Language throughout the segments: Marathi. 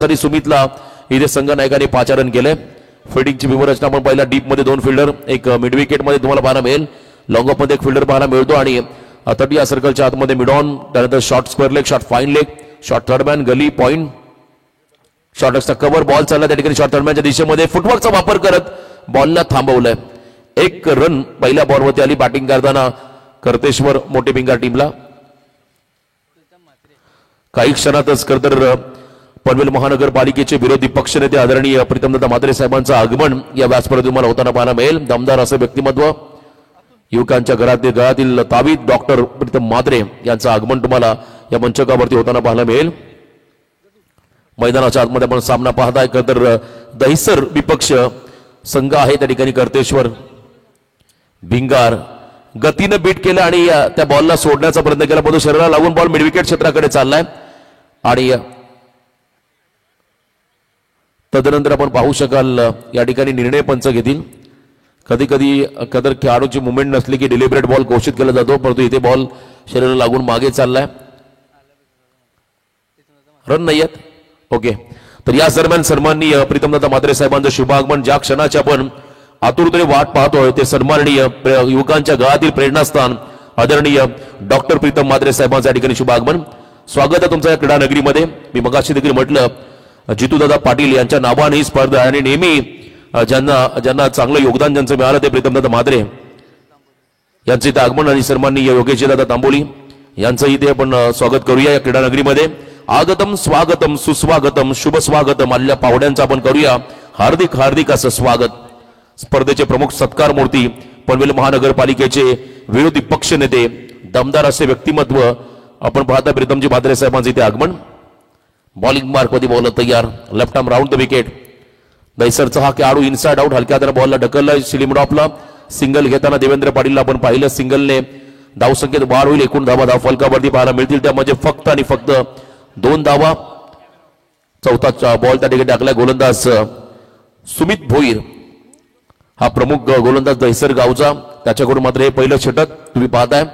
तरी सुमितला इथे संघ नायकाने 5 रन केले। फिल्डिंगची व्यूहरचना आपण पहिला डीप मध्ये 2 फिल्डर, एक मिड विकेट मध्ये तुम्हाला पाहायला मिळेल, लॉंग ऑफ मध्ये एक फिल्डर पाहायला मिळतो आणि 30 या सर्कलच्या आतमध्ये मिड ऑन, त्यानंतर short square leg, short fine leg, short third man, gully point, short एक्सचा कव्हर, बॉल चालला त्या ठिकाणी शॉर्ट थर्ड मॅनच्या दिशेमध्ये फुटवर्कचा वापर करत बॉलला थांबवलंय। 1 रन पहिल्या बॉलवरती आली बॅटिंग करताना कर्तेश्वर मोठे भिंगार टीमला। काही क्षणातच खरतर पनवेल महानगरपालिकेचे विरोधी पक्षनेते आदरणीय प्रीतमदादा म्हात्रे साहेबांचं आगमन या व्यासपीठावर तुम्हाला होताना पाहायला मिळेल। दमदार असं व्यक्तिमत्व, युवकांच्या गळ्यातील तावीत डॉक्टर प्रीतम म्हात्रे यांचं आगमन तुम्हाला या मंचकावरती होताना पाहायला मिळेल। मैदानाच्या आतमध्ये आपण सामना पाहताय, खरतर दहिसर विपक्ष संघ आहे त्या ठिकाणी कर्तेश्वर भिंगार गतीनं बीट केलं आणि त्या बॉलला सोडण्याचा प्रयत्न केला, परंतु शरीराला लागून बॉल मिड विकेट क्षेत्राकडे चाललाय आणि तदनंतर आपण पाहू शकाल या ठिकाणी निर्णय पंच घेतील। कधी कधी कदर खेळाडूची मुवमेंट नसली की डिलिबरेट बॉल घोषित केला जातो, परंतु इथे बॉल शरीराला लागून मागे चाललाय, रन नाही आहेत। ओके, तर या दरम्यान सन्माननीय प्रीतमदादा म्हात्रे साहेबांचं शुभागमन ज्या क्षणाची आपण आतुरतेने वाट पाहतोय ते सन्माननीय युवकांच्या गळातील प्रेरणास्थान आदरणीय डॉक्टर प्रीतम म्हात्रे साहेबांचं या ठिकाणी शुभागमन। स्वागत आहे तुमचं या क्रीडा नगरीमध्ये। मी मगाशी देखील म्हटलं जितूदादा पाटील यांच्या नावाने ही स्पर्धा आणि नेहमी ज्यांना चांगलं योगदान ज्यांचं मिळालं ते प्रीतमदादा म्हात्रे यांचे इथे आगमन आणि सन्माननीय योगेशदादा तांबोली यांचं इथे आपण स्वागत करूया या क्रीडा नगरीमध्ये। आगतम स्वागतम सुस्वागतम शुभ स्वागतम आलेल्या पाहुण्यांचं आपण करूया हार्दिक हार्दिक असं स्वागत। स्पर्धेचे प्रमुख सत्कार मूर्ती पनवेल महानगरपालिकेचे विरोधी पक्ष नेते दमदार असे व्यक्तिमत्व आपण पाहता प्रीतमजी म्हात्रे साहेबांचे इथे आगमन। बॉलिंग मार्क मध्ये बॉलर तयार, left arm round the wicket. दहिसरचा हा खेळाडू इनसाइड आउट हलक्या हाताने बॉलला ढकलला स्लिम ड्रॉपला। सिंगल घेताना देवेंद्र पाटीलला आपण पाहिलं, सिंगलने धावसंख्येत वाढ होईल, एकूण धावा फलकावरती पाहायला मिळतील, त्यामध्ये फक्त आणि फक्त 2 धावा। चौथा बॉल त्या ठिकाणी टाकलाय गोलंदाज सुमित भोईर, हा प्रमुख गोलंदाज दहिसर गावचा, त्याच्याकडून मात्र हे पहिलं षटक तुम्ही पाहताय।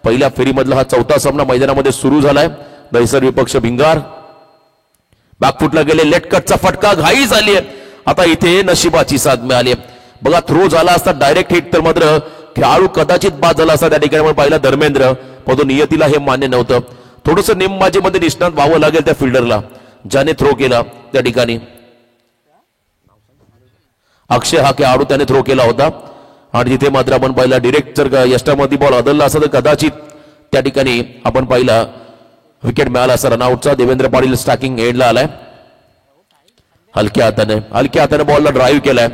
पहिल्या फेरीमधला हा चौथा सामना मैदानामध्ये सुरू झालाय। दहिसर विपक्ष भिंगार बॅकफुटला गेले, लेट कटचा फटका, घाई झाली आहे, आता इथे नशिबाची साथ मिळाली। बघा थ्रो झाला असता डायरेक्ट हिट तर मात्र खेळाडू कदाचित बाद झाला असता त्या ठिकाणी आपण पाहिला धर्मेंद्र, परंतु नियतीला हे मान्य नव्हतं। थोडस नेमबाजीमध्ये निष्णात व्हावं लागेल त्या फिल्डरला ज्याने थ्रो केला त्या ठिकाणी। अक्षय हा खेळाडू त्याने थ्रो केला होता आणि तिथे मात्र आपण पाहिला डिरेक्ट जर यष्टामध्ये बॉल अदलला असता तर कदाचित त्या ठिकाणी आपण पाहिला विकेट मिळाला असता रनआउटचा। देवेंद्र पाटील स्टॅकिंग एंडला आलाय, हलक्या हाताने बॉलला ड्राईव्ह केलाय,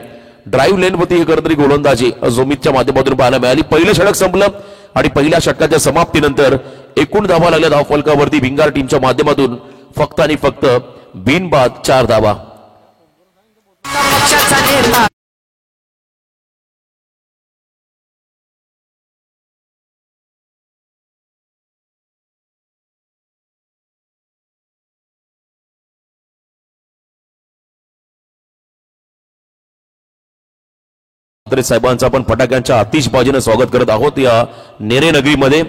ड्राईव्ह लेन होती ही करतरी गोलंदाजी जोमितच्या माध्यमातून पाहायला मिळाली। पहिलं षटक संपलं आणि पहिल्या षटकाच्या समाप्तीनंतर एकूण धावा लागल्या धाव फलकावरती भिंगार टीमच्या माध्यमातून फक्त आणि फक्त बिनबाद 4 धावा। साहेबांचं आपण फटाक्यांच्या आतिषबाजीने स्वागत करत आहोत या नेरे नगरीमध्ये।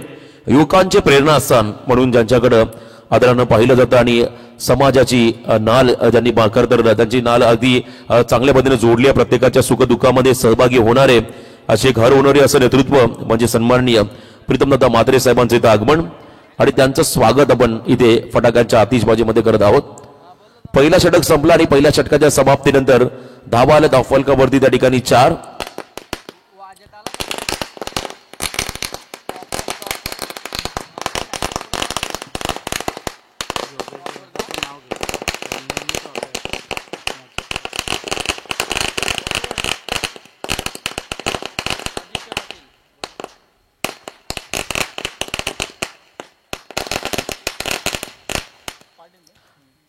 युवकांचे प्रेरणास्थान म्हणून ज्यांच्याकडे आदरानं पाहिलं जातं आणि समाजाची नाल ज्यांनी तर त्यांची नाल अगदी चांगल्या पद्धतीने जोडली आहे, प्रत्येकाच्या सुखदुःखामध्ये सहभागी होणारे असे घर होणारे असं नेतृत्व म्हणजे सन्माननीय प्रीतमदादा म्हात्रे साहेबांचं इथं आगमन आणि त्यांचं स्वागत आपण इथे फटाक्यांच्या आतिषबाजीमध्ये करत आहोत। पहिला षटक संपला आणि पहिल्या षटकाच्या समाप्तीनंतर धावा आल्या धावफलकावरती त्या ठिकाणी 4।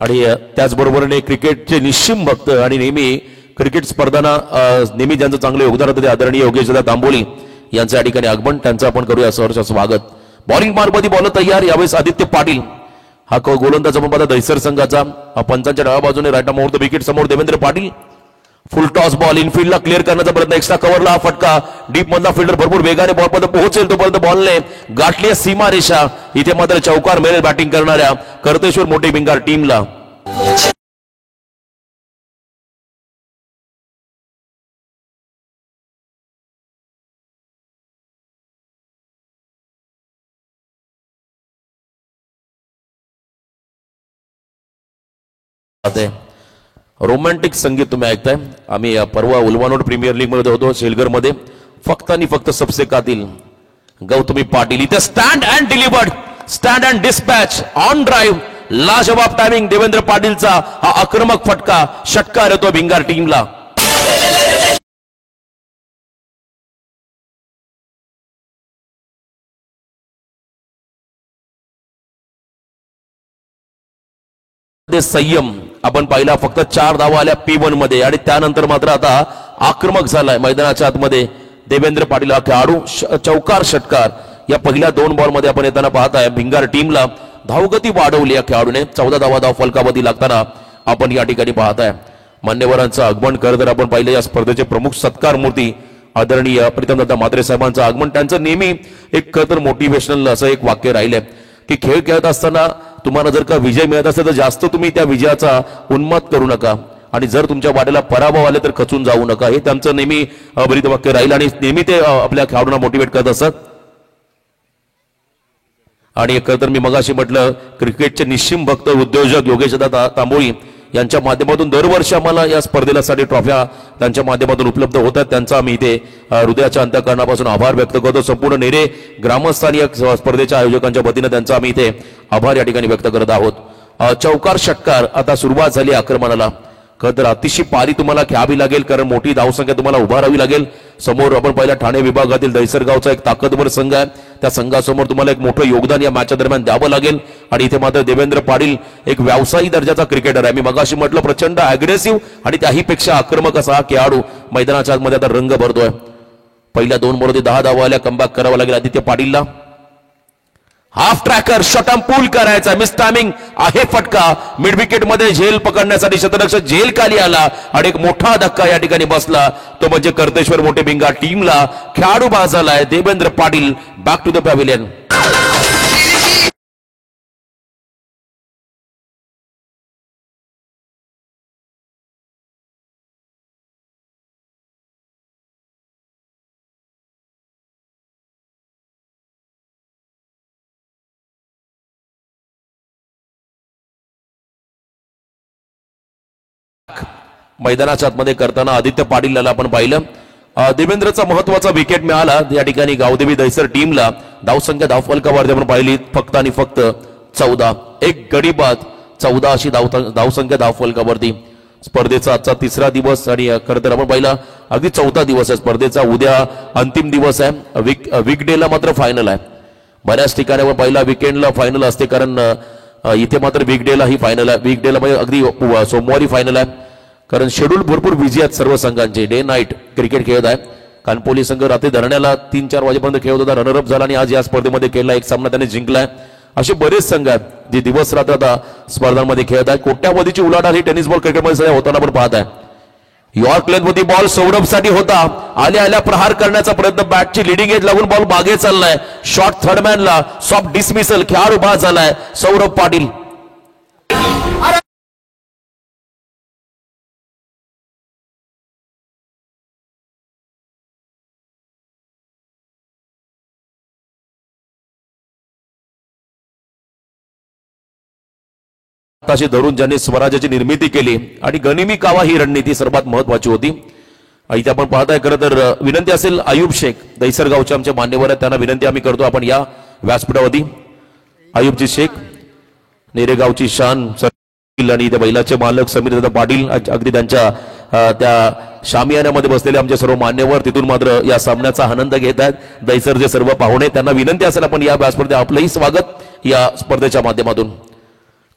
आणि त्याचबरोबरने क्रिकेटचे निश्चिम भक्त आणि नेहमी क्रिकेट स्पर्धांना नेहमी ज्यांचं चांगलं योगदान होतं ते आदरणीय योगेशदादा तांबोली यांचं या ठिकाणी आगमन, त्यांचं आपण करूया सहर्ष स्वागत। बॉलिंग मार्गमध्ये बॉल तयार, यावेळेस आदित्य पाटील हा गोलंदाज आपण पाहता दहिसर संघाचा, पंचांच्या डाव्या बाजूने राईट मुहूर्त विकेट समोर Devendra Patil, full toss ball इनफिल्डला क्लिअर करण्याचा प्रयत्न, एक्स्ट्रा कव्हरला हा फटका, डीप मधला फिल्डर भरपूर वेगाने बॉल पर्यंत पोहोचेल तोपर्यंत बॉलने गाठली सीमा रेषा, इथे मात्र चौकार मिळेल बॅटिंग करणाऱ्या कर्तेश्वर मोठे भिंगार टीमला। आहे रोमॅन्टिक संगीत तुम्ही ऐकताय. आम्ही परवा उलवानोड प्रीमियर लीग मध्ये होतो शेलगर मध्ये. फक्त आणि फक्त सबसे कातील गौतमी पाटील इथे stand and delivered, stand and dispatch on drive, लाजवाब टायमिंग देवेंद्र पाटीलचा हा आक्रमक फटका, षटकार येतो भिंगार टीमला. संयम आपण पाहिला, फक्त 4 धावा आल्या P1 मध्ये आणि त्यानंतर मात्र आता आक्रमक झालाय मैदानाच्या आतमध्ये देवेंद्र पाटील हा खेळाडू. चौकार षटकार या पहिल्या 2 बॉल मध्ये आपण येताना पाहताय. भिंगार टीमला धावगती वाढवली या खेळाडूने. 14 धावा धाव फलकावधी लागताना आपण या ठिकाणी पाहताय. मान्यवरांचं आगमन करत जर आपण पाहिलं या स्पर्धेचे प्रमुख सत्कार मूर्ती आदरणीय प्रीतमदादा म्हात्रे साहेबांचं आगमन. त्यांचं नेहमी एक खरं तर मोटिवेशनल असं एक वाक्य राहिलंय की खेळ खेळत असताना तुम्हाला जर का विजय मिळत असेल तर जास्त तुम्ही त्या विजयाचा उन्माद करू नका आणि जर तुमच्या वाटेला पराभव आले तर खचून जाऊ नका. हे त्यांचं नेहमी ब्रीद वाक्य राहील आणि नेहमी ते आपल्या खेळाडूंना मोटिवेट करत असतात. आणि खरं तर मी मगाशी म्हटलं क्रिकेटचे निश्चिम भक्त उद्योजक योगेश दादा तांबोळी यांच्या माध्यमातून दरवर्षी आम्हाला या स्पर्धेसाठी ट्रॉफ्या त्यांच्या माध्यमातून उपलब्ध होतात. त्यांचा आम्ही इथे हृदयाच्या अंतःकरणापासून आभार व्यक्त करतो. संपूर्ण नेरे ग्रामस्थानी या स्पर्धेच्या आयोजकांच्या वतीनं त्यांचा आम्ही इथे आभार या ठिकाणी व्यक्त करत आहोत. चौकार षटकार आता सुरुवात झाली आक्रमणाला. खरं तर अतिशय पारी तुम्हाला खेळावी लागेल कारण मोठी धावसंख्या तुम्हाला उभारावी लागेल. समोर आपण पहिला ठाणे विभागातील दहिसरगावचा एक ताकदवर संघ आहे. त्या संघासमोर तुम्हाला एक मोठं योगदान या मॅचच्या दरम्यान द्यावं लागेल. आणि इथे मात्र देवेंद्र पाटील एक व्यावसायिक दर्जाचा क्रिकेटर आहे. मी मगाशी म्हटलं प्रचंड अग्रेसिव्ह आणि त्याहीपेक्षा आक्रमक असा हा खेळाडू मैदानाच्या आतमध्ये आता रंग भरतोय. पहिल्या 2 बॉलमध्ये 10 धावा आल्या. कमबॅक करावं लागेल आदित्य पाटीलला. हाफ ट्रॅकर शॉटम पूल करायचा, मिस टायमिंग आहे फटका. मिड विकेट मध्ये झेल पकडण्यासाठी शतरक्षक झेल खाली आला आणि एक मोठा धक्का या ठिकाणी बसला. तो म्हणजे कर्तेश्वर मोठे भिंगार टीमला खेळाडू बाद झालाय. Devendra Patil back to the pavilion. मैदानाच्या आतमध्ये करताना आदित्य पाटील याला आपण पाहिलं. देवेंद्रचा महत्वाचा विकेट मिळाला या ठिकाणी गावदेवी दहिसर टीमला. धावसंख्या धावफलकावरती आपण पाहिली फक्त आणि फक्त 14. एक गडी बाद 14 अशी धावसंख्या धावफलकावरती. स्पर्धेचा आजचा 3रा दिवस आणि खरं तर आपण पाहिला अगदी 4था दिवस आहे स्पर्धेचा. उद्या अंतिम दिवस आहे. वीकडेला मात्र फायनल आहे. बऱ्याच ठिकाणी आपण पाहिला वीकेंडला फायनल असते कारण इथे मात्र वीकडेला ही फायनल आहे. वीकडेला म्हणजे अगदी सोमवारी फायनल आहे कारण शेड्यूल भरपूर बिझी आहेत सर्व संघांचे. डे नाईट क्रिकेट खेळत आहे. कानपोली संघ रात्री धरण्याला 3-4 वाजेपर्यंत खेळत होता. रनरअप झाला आणि आज या स्पर्धेमध्ये खेळला. एक सामना त्याने जिंकलाय. असे बरेच संघ आहेत जे दिवस रात्र आता स्पर्धांमध्ये खेळत आहेत. कोट्यावधीची उलाढाल ही टेनिस बॉल क्रिकेटमध्ये होताना आपण पाहत आहे. यॉर्क लेनमध्ये बॉल सौरभसाठी होता. आल्या आल्या प्रहार करण्याचा प्रयत्न. बॅटची लिडिंग एज लागून बॉल मागे चाललाय. शॉट थर्डमॅनला सॉफ्ट डिसमिसल. खेळाडू बाद झालाय सौरभ पाटील. ताशी धरून ज्यांनी स्वराज्याची निर्मिती केली आणि गनिमी कावा ही रणनीती सर्वात महत्वाची होती. इथे आपण पाहताय. खरं तर विनंती असेल आयुब शेख दहिसरगावचे आमचे मान्यवर आहेत त्यांना विनंती आम्ही करतो आपण या व्यासपीठावरती. आयुबजी शेख नेरेगावची शान आणि त्या बैलाचे मालक समीर दादा पाटील अगदी त्यांच्या त्या शामियान्यामध्ये बसलेले आमचे सर्व मान्यवर तिथून मात्र या सामन्याचा आनंद घेत आहेत. दहिसरचे सर्व पाहुणे त्यांना विनंती असेल आपण या व्यासपीठात आपलंही स्वागत या स्पर्धेच्या माध्यमातून.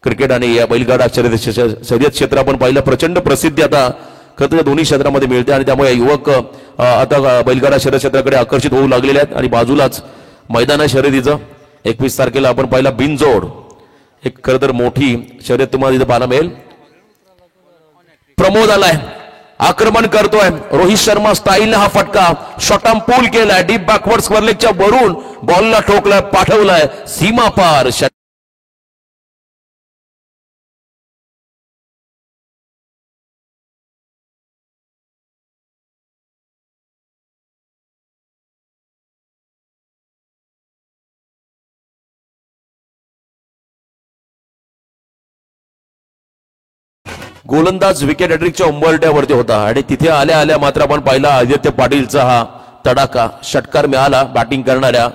क्रिकेट आणि या बैलगाडा शर्यत क्षेत्र आपण पाहिलं प्रचंड प्रसिद्धी आता खरं दोन्ही क्षेत्रामध्ये मिळते आणि त्यामुळे युवक आता बैलगाडा शर्यत क्षेत्राकडे आकर्षित होऊ लागलेले आहेत. आणि बाजूलाच मैदान आहे शर्यतीचं. 21 तारखेला आपण पाहिला बिनजोड एक खरं तर मोठी शर्यत तुम्हाला इथं पाहायला मिळेल. प्रमोद आलाय आक्रमण करतोय. रोहित शर्मा स्टाईलने हा फटका शॉटम पूल केलाय. डीप बॅकवर्ड स्क्वेअर लेगच्या वरून बॉलला ठोकलाय पाठवलाय सीमा पार. गोलंदाज विकेट हॅट्रिकच्या उंबरठ्यावरती होता आणि तिथे आल्या आल्या मात्र आपण पाहिला आदित्य पाटीलचा हा तडाखा षटकार मिळाला बॅटिंग करणाऱ्या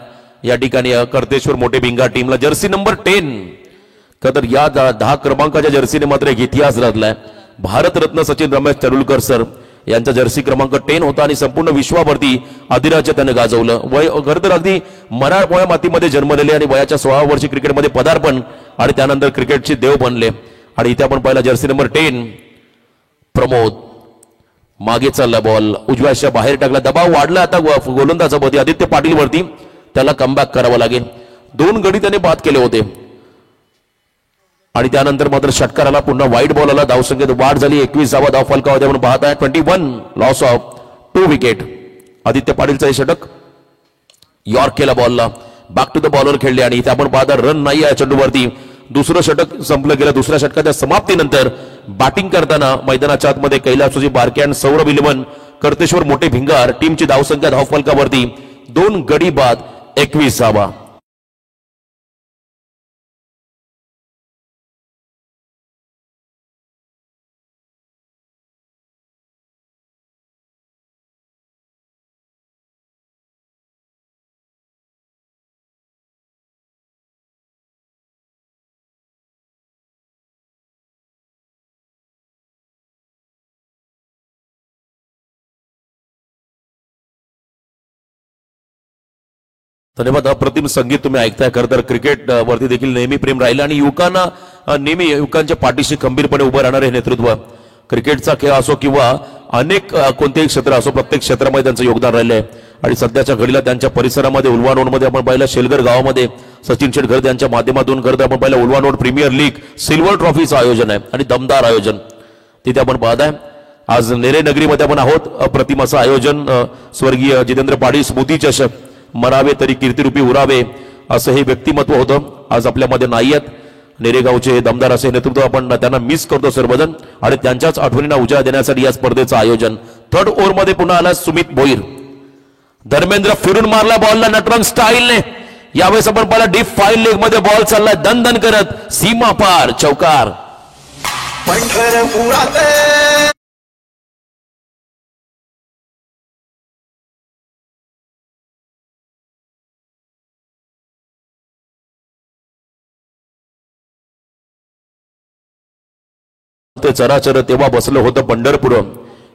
या ठिकाणी कर्तेश्वर मोठे भिंगार टीमला. जर्सी नंबर 10 तर या 10 क्रमांकाच्या जर्सीने मात्र एक इतिहास रचलाय. भारतरत्न सचिन रमेश तेंडुलकर सर यांचा जर्सी क्रमांक 10 होता आणि संपूर्ण विश्वावरती अधिराज्य त्याने गाजवलं. वय खरं तर अगदी मराठवाड्या मातीमध्ये जन्मलेले आणि वयाच्या 16 वर्षी क्रिकेटमध्ये पदार्पण आणि त्यानंतर क्रिकेटचे देव बनले. आणि इथे आपण पाहिला जर्सी नंबर 10 प्रमोद मागे चालला बॉल उजव्याच्या बाहेर टाकला. दबाव वाढला आता गोलंदाजावरती आदित्य पाटील वरती. त्याला कमबॅक करावं लागेल. 2 गडी त्याने बाद केले होते आणि त्यानंतर मात्र षटकाराला पुन्हा वाईट बॉल आला. धावसंख्येत वाढ झाली. 21 धाव फलकामध्ये आपण पाहत आहे. 21 लॉस ऑफ 2 विकेट. आदित्य पाटीलचं हे षटक यॉर्क केला बॉलला बॅक टू द बॉलर खेळले आणि इथे आपण पाहता रन नाही आहे चेंडूवरती. दुसरं षटक संपलं गेलं. दुसऱ्या षटकाच्या समाप्तीनंतर बॅटिंग करताना मैदानाच्या आतमध्ये कैलासजी बारके आणि सौरभ इलेवन कर्तेश्वर मोठे भिंगार टीमची धावसंख्या धावफलकावरती 2 गडी बाद 21 धावा. धन्यवाद. अप्रतिम संगीत तुम्ही ऐकताय. खरं तर क्रिकेट वरती देखील नेहमी प्रेम राहिलं आणि युवकांना नेहमी युवकांच्या पाठीशी खंबीरपणे उभं राहणारे नेतृत्व क्रिकेटचा खेळ असो किंवा अनेक कोणतेही क्षेत्र असो प्रत्येक क्षेत्रामध्ये त्यांचं योगदान राहिलंय. आणि सध्याच्या घडीला त्यांच्या परिसरामध्ये उल्वानोडमध्ये आपण पाहिलं शेलगर गावामध्ये सचिन शेटकर यांच्या माध्यमातून खरं तर आपण पाहिलं उल्वानोड प्रीमियर लीग सिल्वर ट्रॉफीचं आयोजन आहे आणि दमदार आयोजन तिथे आपण पाहताय. आज नेरे नगरीमध्ये आपण आहोत. अप्रतिम असं आयोजन. स्वर्गीय जितेंद्र पाटील स्मृती चषक मरावे तरी कीर्तिरूपी उरावे असं हे व्यक्तिमत्व होतं. आज आपल्यामध्ये नाही आहेत. नेरेगावचे दमदार असे नेतृत्व आपण त्यांना मिस करतो सर्वजण आणि त्यांच्याच आठवणींना उजाळा देण्यासाठी या स्पर्धेचं आयोजन. 3rd ओव्हरमध्ये पुन्हा आला सुमित भोईर. धर्मेंद्र फिरून मारला बॉलला नटरंग स्टाईलने. यावेळेस आपण पाहिला डीप 5 लेग मध्ये बॉल चाललाय दन करत सीमा पार चौकार. ते चराचर तेव्हा बसलं होतं पंढरपूर.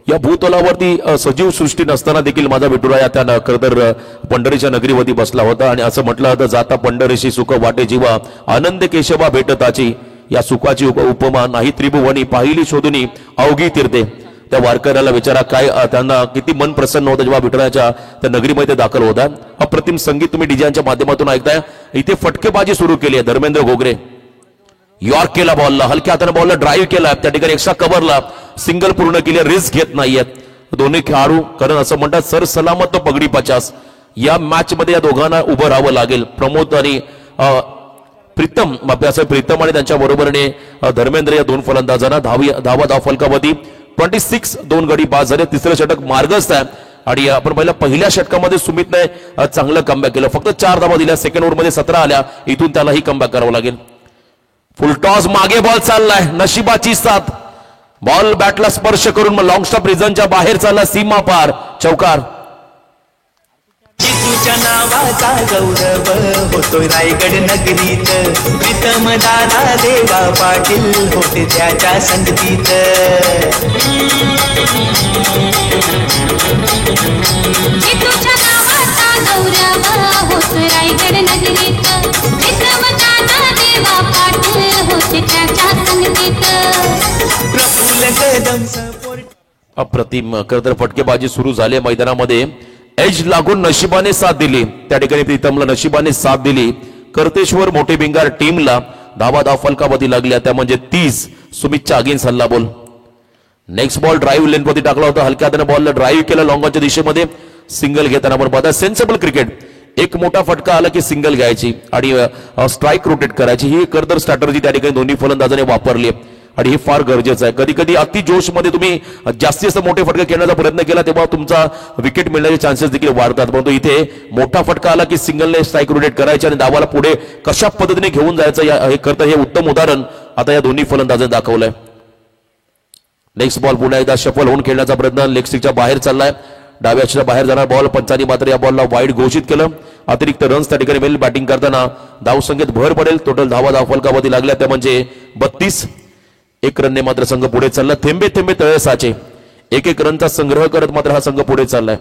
या भूतलावरती सजीव सृष्टी नसताना देखील माझा विठुराया त्या खरं तर पंढरीच्या नगरीवरती बसला होता आणि असं म्हटलं होतं जाता पंढरीशी सुख वाटे जीवा आनंद केशवा भेटताची. या सुखाची उपमा नाही त्रिभुवनी पाहिली शोधुनी अवघी तीर्थे. त्या वारकऱ्याला विचारा काय त्यांना किती मन प्रसन्न होतं जेव्हा विठुरायाच्या त्या नगरीमध्ये दाखल होता. अप्रतिम संगीत तुम्ही डीजेच्या माध्यमातून ऐकताय. इथे फटकेबाजी सुरू केली आहे. धर्मेंद्र घोगरे यॉर्क केला बॉलला हलक्या हाताने बॉलला ड्राईव्ह केला. त्या ठिकाणी एक्स्ट्रा कव्हरला सिंगल पूर्ण केली. रिस्क घेत नाहीयेत दोन्ही खेळाडू कारण असं म्हणतात सर सलामत तो पगडी 50. या मॅच मध्ये या दोघांना उभं राहावं लागेल. प्रमोद आणि प्रीतम प्रीतम आणि त्यांच्या बरोबरीने धर्मेंद्र या 2 फलंदाजांना धावा धाव फलकावरती 26 2 गडी बाद झाले. तिसरं षटक मार्गस्थ आहे आणि आपण पहिल्या षटकामध्ये सुमितने चांगलं कमबॅक केलं. फक्त 4 धावा दिल्या. 2nd ओव्हरमध्ये 17 आल्या. इथून त्यालाही कमबॅक करावं लागेल. फुलटॉस मागे बॉल चाललाय नशिबाची साथ. बॉल बॅटला स्पर्श करून मग लॉंग स्टॉप रिझनच्या बाहेर चालला सीमा पार चौकार. जितूच्या नावाचा गौरव होतोय रायगड नगरीत. प्रीतम दादा देवा पाटील होते त्याच्या संगतीत. जितूच्या नावाचा गौरव होतोय रायगड नगरीत. प्रीतम दादा देवा पाटील होते त्याच्या संगतीत. प्रफुल्ल कदम सपोर्ट. अप्रतिम खरं फटकेबाजी सुरू झाली मैदानामध्ये. एज लागून नशिबाने साथ दिली. त्या ठिकाणी प्रीतमला नशिबाने साथ दिली. कर्तेश्वर मोठे भिंगार टीमला धावा धाव फलकावरती लागल्या त्या म्हणजे 30. सुमितच्या अगेन्स्ट हल्ला बॉल. नेक्स्ट बॉल ड्राईव्ह लेन वरती टाकला होता. हलक्या हाताने बॉलला ड्राईव्ह केला लॉंगच्या दिशेमध्ये. सिंगल घेताना आपण पाहता सेन्सेबल क्रिकेट. एक मोठा फटका आला की सिंगल घ्यायची आणि स्ट्राईक रोटेट करायची ही खरं स्ट्रॅटर्जी त्या ठिकाणी दोन्ही फलंदाजाने वापरली आणि हे फार गरजेचं आहे. कधी कधी अति जोश मध्ये तुम्ही जास्तीत मोठे फटके खेळण्याचा प्रयत्न केला तेव्हा तुमचा विकेट मिळण्याचे चान्सेस देखील वाढतात. परंतु इथे मोठा फटका आला की सिंगलने स्ट्राईक रोटेट करायचे आणि धावाला पुढे कशा पद्धतीने घेऊन जायचं हे खरं हे उत्तम उदाहरण आता या दोन्ही फलंदाजांनी दाखवलंय. नेक्स्ट बॉल पुन्हा एकदा शफल होऊन खेळण्याचा प्रयत्न लेग स्टिकच्या बाहेर चाललाय. डाव्या अक्षरा बाहेर जाणार बॉल. पंचांनी मात्र या बॉलला वाईड घोषित केलं. अतिरिक्त रन्स त्या ठिकाणी मिळेल. बॅटिंग करताना धावसंख्येत भर पडेल. टोटल धाव फलकावरती लागल्या त्या म्हणजे 32. 1 रनने मात्र संघ पुढे चालला. थेंबे थेंबे तळे साचे. 1-1 रनचा संग्रह करत मात्र हा संघ पुढे चाललाय.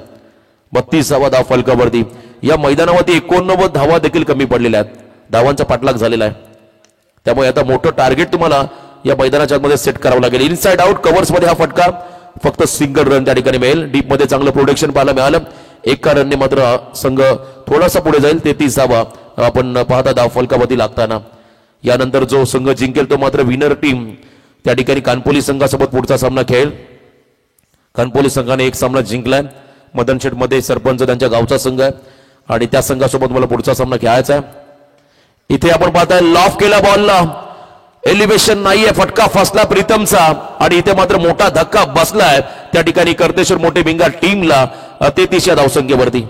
32वा धाव फलकावरती. या मैदानावरती 89 धावा देखील कमी पडलेल्या आहेत. धावांचा पाठलाग झालेला आहे. त्यामुळे आता मोठं टार्गेट तुम्हाला या मैदानाच्या मध्ये सेट करावं लागेल. इनसाइड आउट कव्हर्स मध्ये हा फटका फक्त सिंगल रन त्या ठिकाणी मिळेल. डीप मध्ये चांगलं प्रोटेक्शन पाहायला मिळालं. 1 रनने मात्र संघ थोडासा पुढे जाईल. 33 धावा आपण पाहता धाव फलकावरती लागताना. यानंतर जो संघ जिंकेल तो मात्र विनर टीम त्या ठिकाणी कानपोली संघासोबत पुढचा सामना खेळेल. कानपोली संघाने 1 सामना जिंकलाय. मदनशेठ मध्ये सरपंच त्यांच्या गावचा संघ आहे आणि त्या संघासोबत मला पुढचा सामना खेळायचा आहे. इथे आपण पाहताय लॉफ केला बॉलला. एलिव्हेशन नाहीये. फटका फसला प्रीतमचा आणि इथे मात्र मोठा धक्का बसलाय त्या ठिकाणी कर्तेश्वर मोठे भिंगा टीमला 33 या धावसंख्येवरती.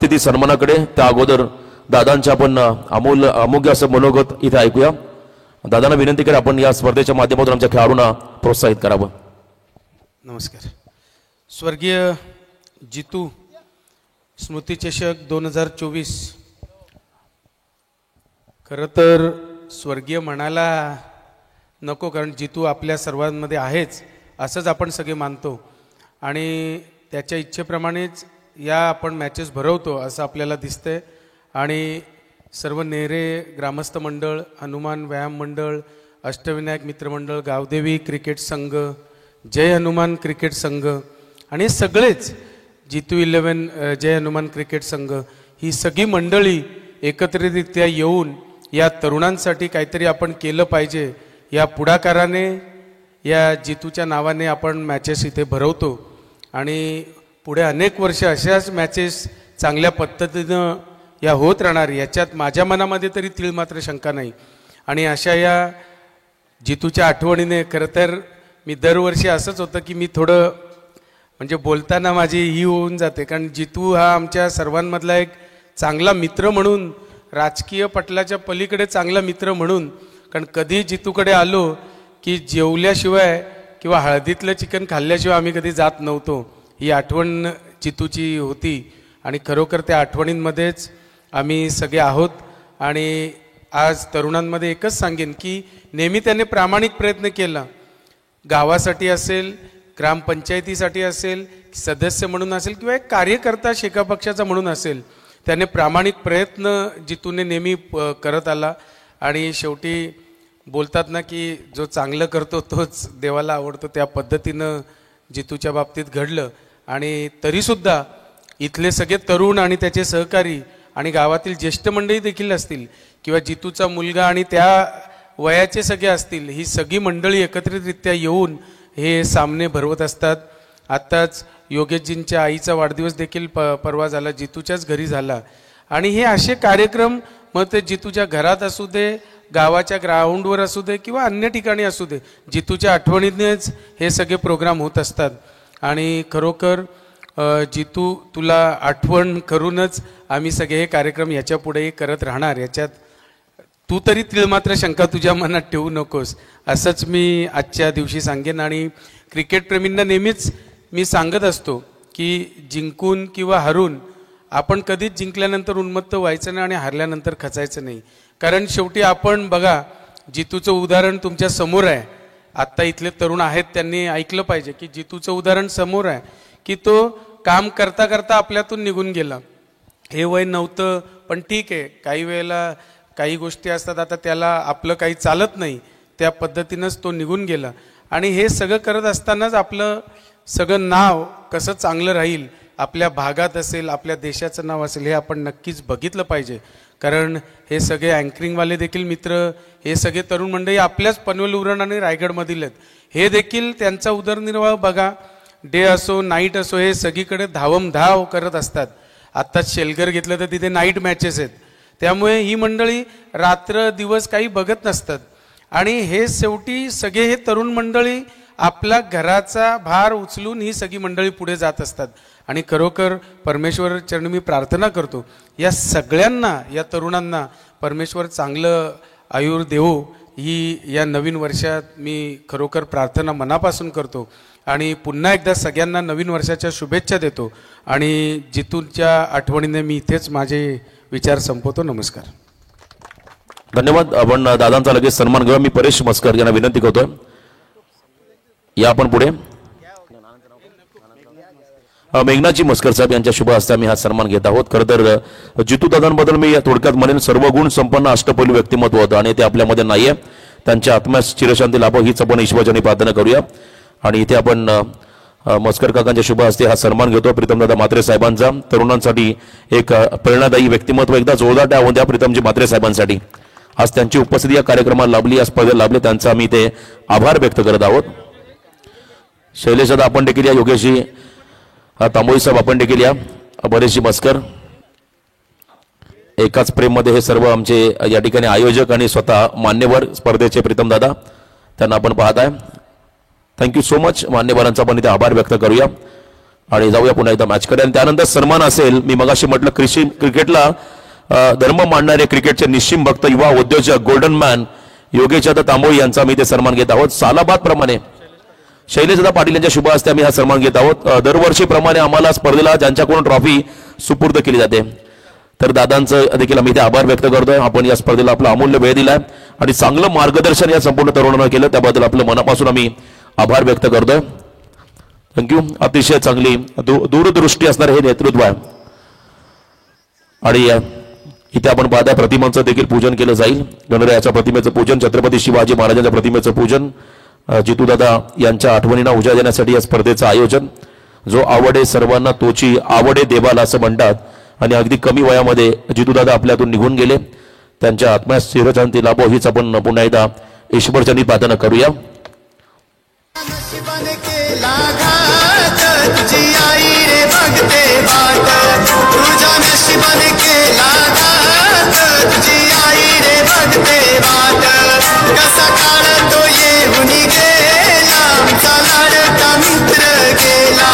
स्थिती सन्मानाकडे त्या अगोदर दादांच्या आपण अमोघ्य असं मनोगत इथे ऐकूया. दादांना विनंती करा आपण या स्पर्धेच्या माध्यमातून आमच्या खेळाडूंना प्रोत्साहित करावं. नमस्कार. स्वर्गीय जितू स्मृतिचषक 2024. खरं तर स्वर्गीय म्हणायला नको, कारण जितू आपल्या सर्वांमध्ये आहेच असंच आपण सगळे मानतो आणि त्याच्या इच्छेप्रमाणेच या आपण मॅचेस भरवतो असं आपल्याला दिसतंय. आणि सर्व नेरे ग्रामस्थ मंडळ, हनुमान व्यायाम मंडळ, अष्टविनायक मित्रमंडळ, गावदेवी क्रिकेट संघ, जय हनुमान क्रिकेट संघ आणि सगळेच जितू 11 जय हनुमान क्रिकेट संघ ही सगळी मंडळी एकत्रितरित्या येऊन या तरुणांसाठी काहीतरी आपण केलं पाहिजे या पुढाकाराने या जितूच्या नावाने आपण मॅचेस इथे भरवतो आणि पुढे अनेक वर्ष अशाच मॅचेस चांगल्या पद्धतीनं या होत राहणार याच्यात माझ्या मनामध्ये तरी तीळ मात्र शंका नाही. आणि अशा या जितूच्या आठवणीने खरं तर मी दरवर्षी असंच होतं की मी थोडं म्हणजे बोलताना माझी ही होऊन जाते, कारण जितू हा आमच्या सर्वांमधला एक चांगला मित्र म्हणून, राजकीय पटलाच्या पलीकडे चांगला मित्र म्हणून, कारण कधी जितूकडे आलो की जेवल्याशिवाय किंवा हळदीतलं चिकन खाल्ल्याशिवाय आम्ही कधी जात नव्हतो. ही आठवण जितूची होती आणि खरोखर त्या आठवणींमध्येच आम्ही सगळे आहोत. आणि आज तरुणांमध्ये एकच सांगेन की नेहमी त्याने प्रामाणिक प्रयत्न केला. गावासाठी असेल, ग्रामपंचायतीसाठी असेल, सदस्य म्हणून असेल किंवा एक कार्यकर्ता शेका पक्षाचा म्हणून असेल, त्याने प्रामाणिक प्रयत्न जितूने नेहमी करत आला. आणि शेवटी बोलतात ना की जो चांगलं करतो तोच देवाला आवडतो, त्या पद्धतीनं जितूच्या बाबतीत घडलं. आणि तरीसुद्धा इथले सगळे तरुण आणि त्याचे सहकारी आणि गावातील ज्येष्ठ मंडळी देखील असतील किंवा जितूचा मुलगा आणि त्या वयाचे सगळे असतील, ही सगळी मंडळी एकत्रितरित्या येऊन हे सामने भरवत असतात. आत्ताच योगेशजींच्या आईचा वाढदिवस देखील परवा झाला, जितूच्याच घरी झाला. आणि हे असे कार्यक्रम मग ते जितूच्या घरात असू दे, गावाच्या ग्राउंडवर असू दे किंवा अन्य ठिकाणी असू दे, जितूच्या आठवणीनेच हे सगळे प्रोग्राम होत असतात. आणि खरोखर जितू तुला आठवण करूनच आम्ही सगळे हे कार्यक्रम याच्या पुढेही करत राहणार, याच्यात तू तरी तीळ मात्र शंका तुझ्या मनात ठेवू नकोस, असंच मी आजच्या दिवशी सांगेन. आणि क्रिकेटप्रेमींना नेहमीच मी सांगत असतो की जिंकून किंवा हरून आपण कधीच जिंकल्यानंतर उन्मत्त व्हायचं नाही आणि हरल्यानंतर खचायचं नाही. कारण शेवटी आपण बघा, जितूचं उदाहरण तुमच्या समोर आहे. आत्ता इथले तरुण आहेत त्यांनी ऐकलं पाहिजे की जितूचं उदाहरण समोर आहे की तो काम करता करता आपल्यातून निघून गेला. हे वय नव्हतं, पण ठीक आहे, काही वेळेला काही गोष्टी असतात, आता त्याला आपलं काही चालत नाही, त्या पद्धतीनंच तो निघून गेला. आणि हे सगळं करत असतानाच आपलं सगळं नाव कसं चांगलं राहील, आपल्या भागात असेल, आपल्या देशाचं नाव असेल, हे आपण नक्कीच बघितलं पाहिजे. कारण हे सगळे अँकरिंगवाले देखील मित्र, हे सगळे तरुण मंडळी आपल्याच पनवेल, उरण आणि रायगडमधील आहेत. हे देखील त्यांचा उदरनिर्वाह बघा, डे असो नाईट असो, हे सगळीकडे धावमधाव करत असतात. आत्ताच शेलगर घेतलं तर तिथे नाईट मॅचेस आहेत, त्यामुळे ही मंडळी रात्र दिवस काही बघत नसतात. आणि हे शेवटी सगळे हे तरुण मंडळी आपला घराचा भार उचलून ही सगळी मंडळी पुढे जात असतात. आणि खरोखर परमेश्वर चरणी मी प्रार्थना करतो या सगळ्यांना, या तरुणांना परमेश्वर चांगलं आयुर देवो, ही या नवीन वर्षात मी खरोखर प्रार्थना मनापासून करतो. आणि पुन्हा एकदा सगळ्यांना नवीन वर्षाच्या शुभेच्छा देतो. आणि जितूच्या आठवणीने मी इथेच माझे विचार संपवतो. नमस्कार. धन्यवाद. आपण दादांचा लगेच सन्मान घेऊया. मी परेश मस्कर यांना विनंती करतोय, या आपण पुढे. मेघनाजी मस्कर साहेब यांच्या शुभ हस्ते आम्ही हा सन्मान घेत आहोत. खरं तर जितू दादांबद्दल मी थोडक्यात म्हणेन, सर्व गुण संपन्न अष्टपैलू व्यक्तिमत्व होतं आणि ते आपल्यामध्ये नाहीये. त्यांच्या आत्म्यास चिरशांती लाभो हीच आपण ईश्वराने प्रार्थना करूया. आणि इथे आपण मस्कर काकांच्या शुभ हस्ते हा सन्मान घेतो प्रीतमदादा म्हात्रे साहेबांचा. तरुणांसाठी एक प्रेरणादायी व्यक्तिमत्व. एकदा जोरदार टाळ्या होऊन द्या प्रीतमजी म्हात्रे साहेबांसाठी. आज त्यांची उपस्थिती या कार्यक्रमाला लाभली, या स्पर्धेला लाभले, त्यांचा आम्ही ते आभार व्यक्त करत आहोत. शैलेश दादा आपण देखील या, योगेशजी तांबोळी साहेब आपण देखील या, बरेचशी मस्कर. एकाच प्रेम मध्ये हे सर्व आमचे या ठिकाणी आयोजक आणि स्वतः मान्यवर स्पर्धेचे प्रीतम दादा, त्यांना आपण पाहताय. Thank you so much. मान्यवरांचा पण इथे आभार व्यक्त करूया आणि जाऊया पुन्हा एकदा मॅचकडे. आणि त्यानंतर सन्मान असेल. मी मगाशी म्हटलं क्रिकेटला धर्म मांडणारे क्रिकेटचे निश्चिम भक्त, युवा उद्योजक, गोल्डन मॅन योगेश दादा तांबोळी यांचा मी ते सन्मान घेत आहोत. सालाबाद प्रमाणे शैलेशदादा पाटील यांच्या शुभ हस्ते आम्ही हा सन्मान घेत आहोत. दरवर्षीप्रमाणे आम्हाला स्पर्धेला ज्यांच्याकडून ट्रॉफी सुपूर्द केली जाते, तर दादांचं देखील आम्ही ते आभार व्यक्त करतोय. आपण या स्पर्धेला आपला अमूल्य वेळ दिलाय आणि चांगलं मार्गदर्शन या संपूर्ण तरुणांना केलं, त्याबद्दल आपलं मनापासून आम्ही आभार व्यक्त करतोय. थँक्यू. अतिशय चांगली दूरदृष्टी असणारे हे नेतृत्व आहे. आणि इथे आपण पाहता प्रतिमांचं देखील पूजन केलं जाईल. गणरायाच्या प्रतिमेचं पूजन, छत्रपती शिवाजी महाराजांच्या प्रतिमेचं पूजन, जितूदादा यांच्या आठवणींना उजाळा देण्यासाठी या स्पर्धेचं आयोजन. जो आवडे सर्वांना तोची आवडे देवाला असं म्हणतात. आणि अगदी कमी वयामध्ये जितूदादा आपल्यातून निघून गेले. त्यांच्या आत्म्यास चिरशांती लाभो हीच आपण पुन्हा एकदा ईश्वरचरणी प्रार्थना करूया. तुझी आई रे बघते वाट, तुझ्या नशिबाने केला घात. तुझी आई रे बघते वाट, कसा काळ तो येऊन गेला, आमचा लाडका मित्र गेला,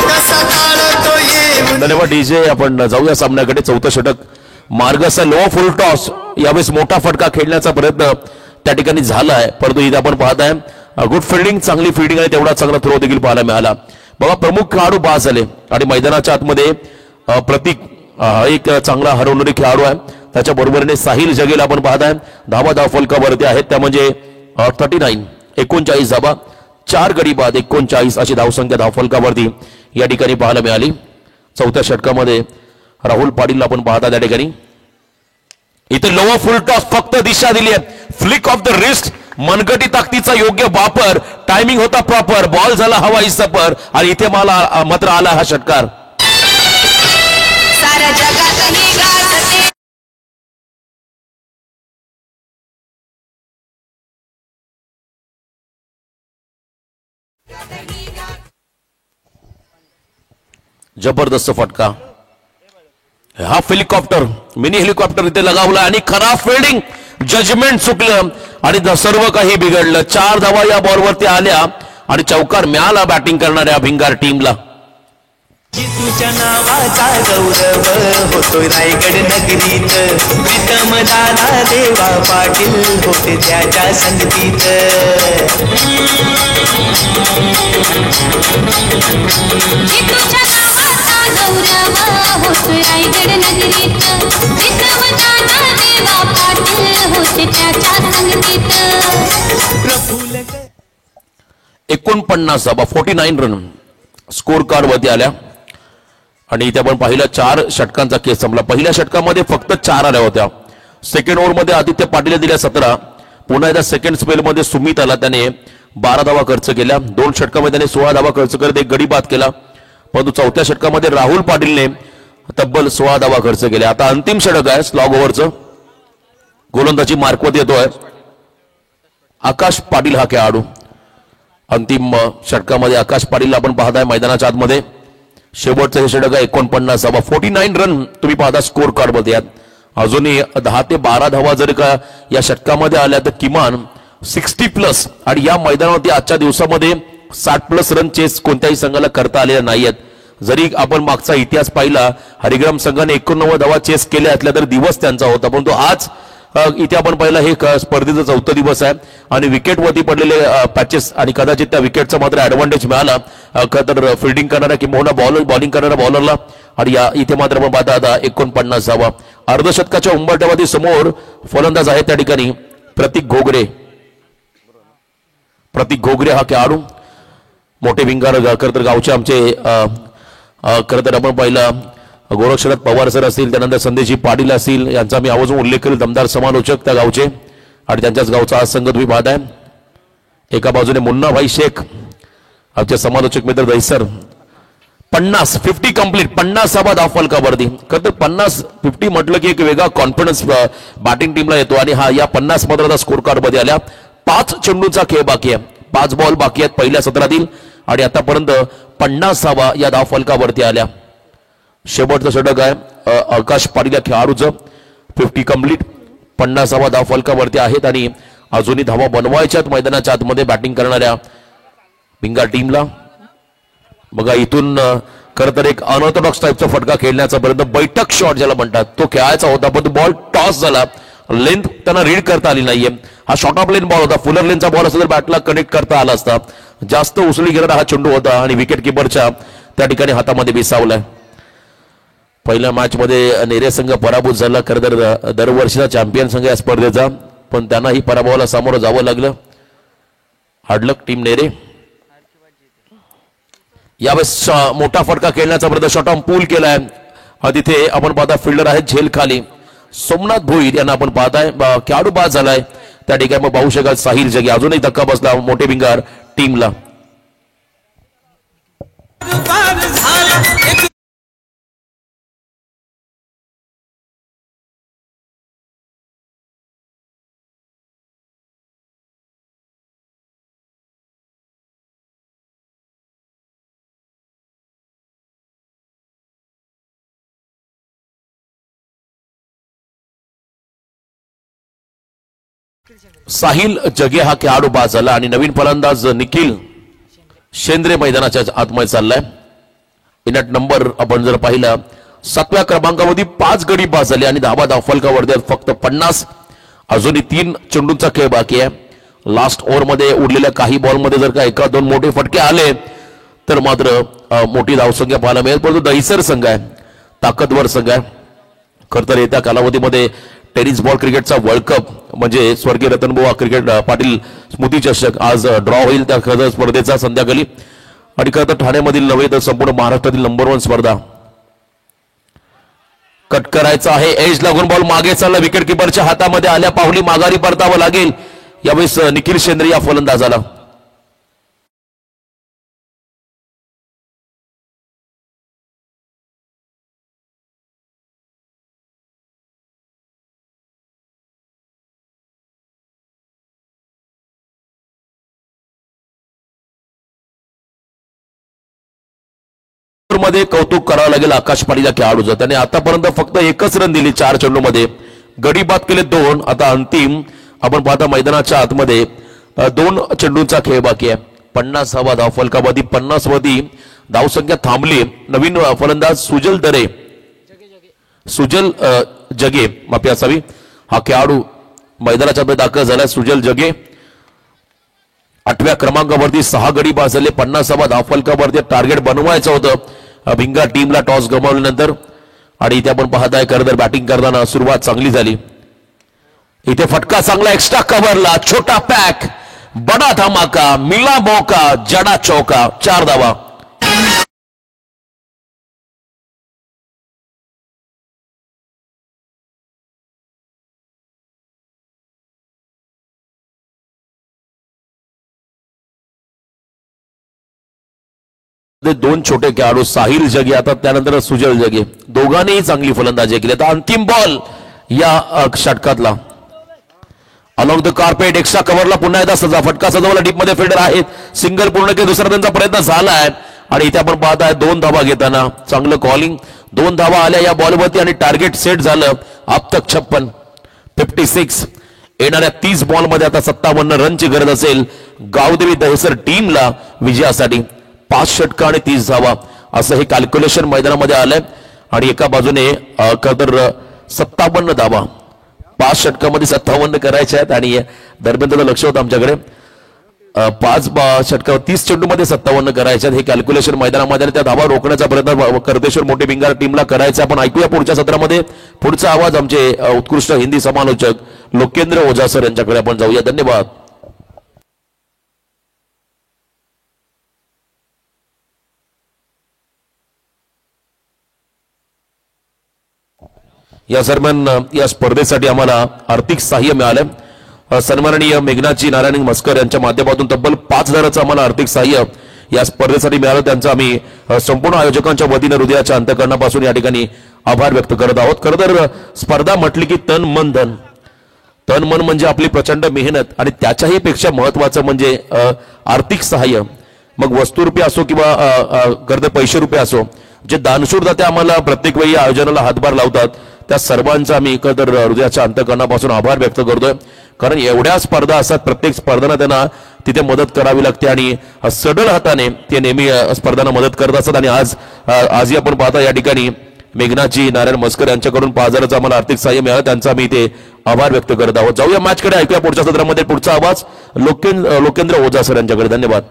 कसा काळ तो येऊन. धन्यवाद डीजे. आपण जाऊया सामन्याकडे. चौथं षटक मार्गसा लो फुल टॉस. यावेळेस मोठा फटका खेळण्याचा प्रयत्न त्या ठिकाणी झालाय, परंतु इथे आपण पाहताय गुड फिल्डिंग, चांगली फिल्डिंग आणि तेवढा चांगला थ्रो देखील पाहायला मिळाला. बघा प्रमुख खेळाडू बाद झाले आणि मैदानाच्या आतमध्ये प्रतीक एक चांगला हरवणारी खेळाडू आहे. त्याच्या बरोबरीने साहिल जगेल आपण पाहताय धाव फलकावरती आहेत, त्या म्हणजे 39 धावा, 4 गडी बाद, 39 अशी धावसंख्या धावफलकावरती या ठिकाणी पाहायला मिळाली. चौथ्या षटकामध्ये राहुल पाटील आपण पाहता त्या ठिकाणी. इथे लोअर फुल टॉस, फक्त दिशा दिली आहे, फ्लिक ऑफ द रिस्ट, मनगटी ताकदीचा योग्य वापर, टायमिंग होता प्रॉपर, बॉल झाला हवाई सफर आणि इथे मला मात्र आला हा षटकार. साऱ्या जगातही गाजते जबरदस्त फटका. हा हेलिकॉप्टर, मिनी हेलिकॉप्टर इथे लगावला आणि खराब फिल्डिंग, जजमेंट चुकलं आणि सर्व काही बिघडलं. 4 धावा या बॉलवरती आल्या आणि चौकार मिळाला बॅटिंग करणाऱ्या भिंगार टीमला. जितूच्या नावाचा गौरव होतोय रायगड नगरीत, प्रीतम दादा देवा पाटील होते त्याच्या संगतीत. जितूच्या नावाचा गौरव होतोय रायगड नगरीत, प्रीतमदादा देवा पाटील होते त्याच्या संगतीत. प्रफुल्ल 49 धावा, 49 रन स्कोर कार्ड वरती आल्या. आणि इथे आपण पाहिलं 4 षटकांचा केस संपला. पहिल्या षटकामध्ये फक्त 4 आल्या होत्या. सेकंड ओव्हरमध्ये आदित्य पाटील दिल्या 17. पुन्हा एकदा सेकंड स्पेलमध्ये सुमित आला, त्याने 12 धावा खर्च केल्या. 2 षटकामध्ये त्याने 16 धावा खर्च करत एक गडी बाद केला. परंतु चौथ्या षटकामध्ये राहुल पाटीलने तब्बल 16 धावा खर्च केल्या. आता अंतिम षटक आहे स्लॉग ओव्हरचं. गोलंदाजी मार्कवत येतोय आकाश पाटील हा खेळाडू. अंतिम षटकामध्ये आकाश पाटीलला आपण पाहताय मैदानाच्या आतमध्ये. शेवटचं हे षटक आहे 49 धावा, 49 रन तुम्ही पाहता स्कोर कार्ड मध्ये. अजूनही 10 ते 12 धावा जर का या षटकामध्ये आल्या तर किमान 60+ आणि या मैदानावरती आजच्या दिवसामध्ये 60+ रन चेस कोणत्याही संघाला करता आलेल्या नाहीयेत. जरी आपण मागचा इतिहास पाहिला, हरिग्राम संघाने 89 धावा चेस केल्या असल्या तर दिवस त्यांचा होता, परंतु आज इथे आपण पाहिलं हे स्पर्धेचा 4था दिवस आहे आणि विकेटवरती पडलेले पॅचेस आणि कदाचित त्या विकेटचा मात्र ऍडव्हान्टेज मिळाला तर फिल्डिंग करणाऱ्या किंवा बॉलिंग करणाऱ्या बॉलरला. आणि या इथे मात्र आपण पाहता आता 49 धावा. अर्धशतकाच्या उंबरठ्यावरती समोर फलंदाज आहे त्या ठिकाणी प्रतीक घोगरे. हा खेळाडू मोठे विंगार खरं तर गावचे आमचे खरं तर आपण पाहिलं गोरक्षनाथ पवार सर असतील, त्यानंतर संदेशजी पाटील असतील, यांचा मी आवर्जून उल्लेख करेल. दमदार समालोचक त्या गावचे आणि त्यांच्याच गावचा आज संघ तुम्ही पाहताय. एका बाजूने मुन्नाभाई शेख आमचे समालोचक मित्र दहिसर. 50 कंप्लीट 50वा धाव फलकावरती. खरं तर 50 म्हटलं की एक वेगळा कॉन्फिडन्स बॅटिंग टीमला येतो आणि हा या 50 मात्र स्कोर कार्ड मध्ये आल्या. 5 चेंडूंचा खेळ बाकी आहे, 5 बॉल बाकी आहेत पहिल्या सत्रातील आणि आतापर्यंत 50वा या धाव फलकावरती आल्या. शेवटचं षटक आहे आकाश पाटील या खेळाडूचं. 50 कंप्लीट 50वा धाव फलकावरती आहेत आणि अजूनही धावा बनवायच्यात मैदानाच्या आतमध्ये बॅटिंग करणाऱ्या भिंगा टीमला. बघा इथून खरं तर एक अनऑर्थोडॉक्स टाईपचा फटका खेळण्याचा पर्यंत बैठक शॉट ज्याला म्हणतात तो खेळायचा होता, पण बॉल टॉस झाला. लेंथ त्यांना रीड करता आली नाहीये. हा शॉर्ट ऑफ लेन बॉल होता, फुलर लेनचा बॉल असता तर बॅटला कनेक्ट करता आला असता. जास्त उसळी घेणारा हा चेंडू होता आणि विकेट किपरच्या त्या ठिकाणी हातामध्ये विसावलाय. पहिल्या मॅच मध्ये नेरे संघ पराभूत झाला. खरं तर दरवर्षीचा चॅम्पियन संघ या स्पर्धेचा, पण त्यांनाही पराभवाला सामोरं जावं लागलं. हार्डलक टीम नेरे. यावेळेस मोठा फटका खेळण्याचा प्रयत्न शॉर्ट ऑन पूल केलाय. तिथे आपण पाहता फिल्डर आहेत झेल खाली सोमनाथ भोईर यांना आपण पाहताय. खेळाडू बाद झालाय त्या ठिकाणी. मग पाहू शकाल साहिल जगे अजूनही धक्का बसला मोठे भिंगार टीमला. साहिल जगे हा खेळाडू बाद झाला आणि नवीन फलंदाज निखिल शेंद्रे मैदानाच्या आतमध्ये चाललाय. इनट नंबर आपण जर पाहिला 7व्या क्रमांकामध्ये 5 गडी बाद झाले आणि 10 धाव फलकावरती फक्त 50. अजूनही 3 चेंडूंचा खेळ बाकी आहे. लास्ट ओव्हर मध्ये उरलेल्या काही बॉल मध्ये जर का 1-2 मोठे फटके आले तर मात्र मोठी धावसंख्या पाहायला मिळेल. परंतु दहिसर संघ आहे, ताकदवर संघ आहे. खरं तर येत्या कालावधीमध्ये टेनिस बॉल क्रिकेटचा वर्ल्ड कप म्हणजे स्वर्गीय रतनबुवा क्रिकेट पाटील स्मृती चषक आज ड्रॉ होईल त्या स्पर्धेचा संध्याकाळी. आणि खरं तर ठाण्यामधील नव्हे तर संपूर्ण महाराष्ट्रातील नंबर 1 स्पर्धा. कट करायचा आहे, एज लागून बॉल मागे चालला, विकेट किपरच्या हातामध्ये आल्या, पावली माघारी परतावं लागेल यावेळेस निखिल शेंद्रे या फलंदाजाला. मध्ये कौतुक करावं लागेल आकाश पाटील या खेळाडूचं. त्याने आतापर्यंत फक्त 1च रन दिली 4 चेंडूमध्ये, गडी बाद केले 2. आता अंतिम आपण पाहता मैदानाच्या आतमध्ये 2 चेंडूंचा खेळ बाकी आहे. 50वा धाव फलकावरती 50 वरती धावसंख्या थांबली. नवीन फलंदाज सुजल जगे माफी असावी हा खेळाडू मैदानाच्या आत दाखल झाला. सुजल जगे 8व्या क्रमांकावरती 6 गडी बाद झाले. 50वा धाव फलकावरती टार्गेट बनवायचं होतं भिंगा टीमला टॉस गमावल्यानंतर. आणि इथे आपण पाहताय खरं तर बॅटिंग करताना सुरुवात चांगली झाली. इथे फटका चांगला एक्स्ट्रा कव्हरला, छोटा पॅक, बडा धमाका, मिला मौका, जडा चौका, 4 धावा. दोन छोटे खेळाडू साहिल जगे आता त्यानंतर सुजल जगे दोघांनीही चांगली फलंदाजी केली. आता अंतिम बॉल या षटकातला अलॉंग द कार्पेट एक्स्ट्रा कव्हरला पुन्हा एकदा सजा फटका सजवला. डीप मध्ये फिल्डर आहेत, सिंगल पूर्ण केले, दुसरा त्यांचा प्रयत्न झालाय आणि इथे आपण पाहताय 2 धावा घेताना चांगलं कॉलिंग. 2 धावा आल्या या बॉलवरती आणि टार्गेट सेट झालं. अब तक 56 56 येणाऱ्या 30 बॉल मध्ये आता 57 रनची गरज असेल गावदेवी दहेसर टीमला विजयासाठी. 5 षटका आणि 30 धावा असं हे कॅल्क्युलेशन मैदानामध्ये आलंय. आणि एका बाजूने तर 57 धावा 5 षटकामध्ये 57 करायच्या आहेत. आणि दरम्यान त्याचं लक्ष होतं आमच्याकडे 5 षटका 30 चेंडू मध्ये 57 करायच्या हे कॅल्क्युलेशन मैदानामध्ये त्या धावा रोखण्याचा प्रयत्न करदेश्वर मोठे भिंगार टीमला करायचा. आपण ऐकूया पुढच्या सत्रामध्ये पुढचा आवाज आमचे उत्कृष्ट हिंदी समालोचक लोकेंद्र ओझा सर यांच्याकडे आपण जाऊया. धन्यवाद. या दरम्यान या स्पर्धेसाठी आम्हाला आर्थिक सहाय्य मिळालं. सन्माननीय मेघनाथजी नारायण मस्कर यांच्या माध्यमातून तब्बल 5,000चं आम्हाला आर्थिक सहाय्य या स्पर्धेसाठी मिळालं. त्यांचं आम्ही संपूर्ण आयोजकांच्या वतीने हृदयाच्या अंतःकरणापासून या ठिकाणी आभार व्यक्त करत आहोत. खरं तर स्पर्धा म्हटली की तन मन धन. तन मन म्हणजे आपली प्रचंड मेहनत आणि त्याच्याही पेक्षा महत्वाचं म्हणजे आर्थिक सहाय्य. मग वस्तुरूपी असो किंवा गर्द पैसे रुपये असो, जे दानशूरदाते आम्हाला प्रत्येक वेळी आयोजनाला हातभार लावतात त्या सर्वांचा आम्ही एकतर हृदयाच्या अंतःकरणापासून आभार व्यक्त करतोय. कारण एवढ्या स्पर्धा असतात, प्रत्येक स्पर्धांना त्यांना तिथे मदत करावी लागते आणि सडल हाताने ते नेहमी स्पर्धांना मदत करत असतात. आणि आजही आपण पाहता या ठिकाणी मेघनाथजी नारायण मस्कर यांच्याकडून 5,000चं आम्हाला आर्थिक सहाय्य मिळालं. त्यांचा आम्ही इथे आभार व्यक्त करत आहोत. जाऊया मॅचकडे, ऐकूया पुढच्या सत्रामध्ये पुढचा आवाज लोकेंद्र ओझा सर यांच्याकडे. धन्यवाद.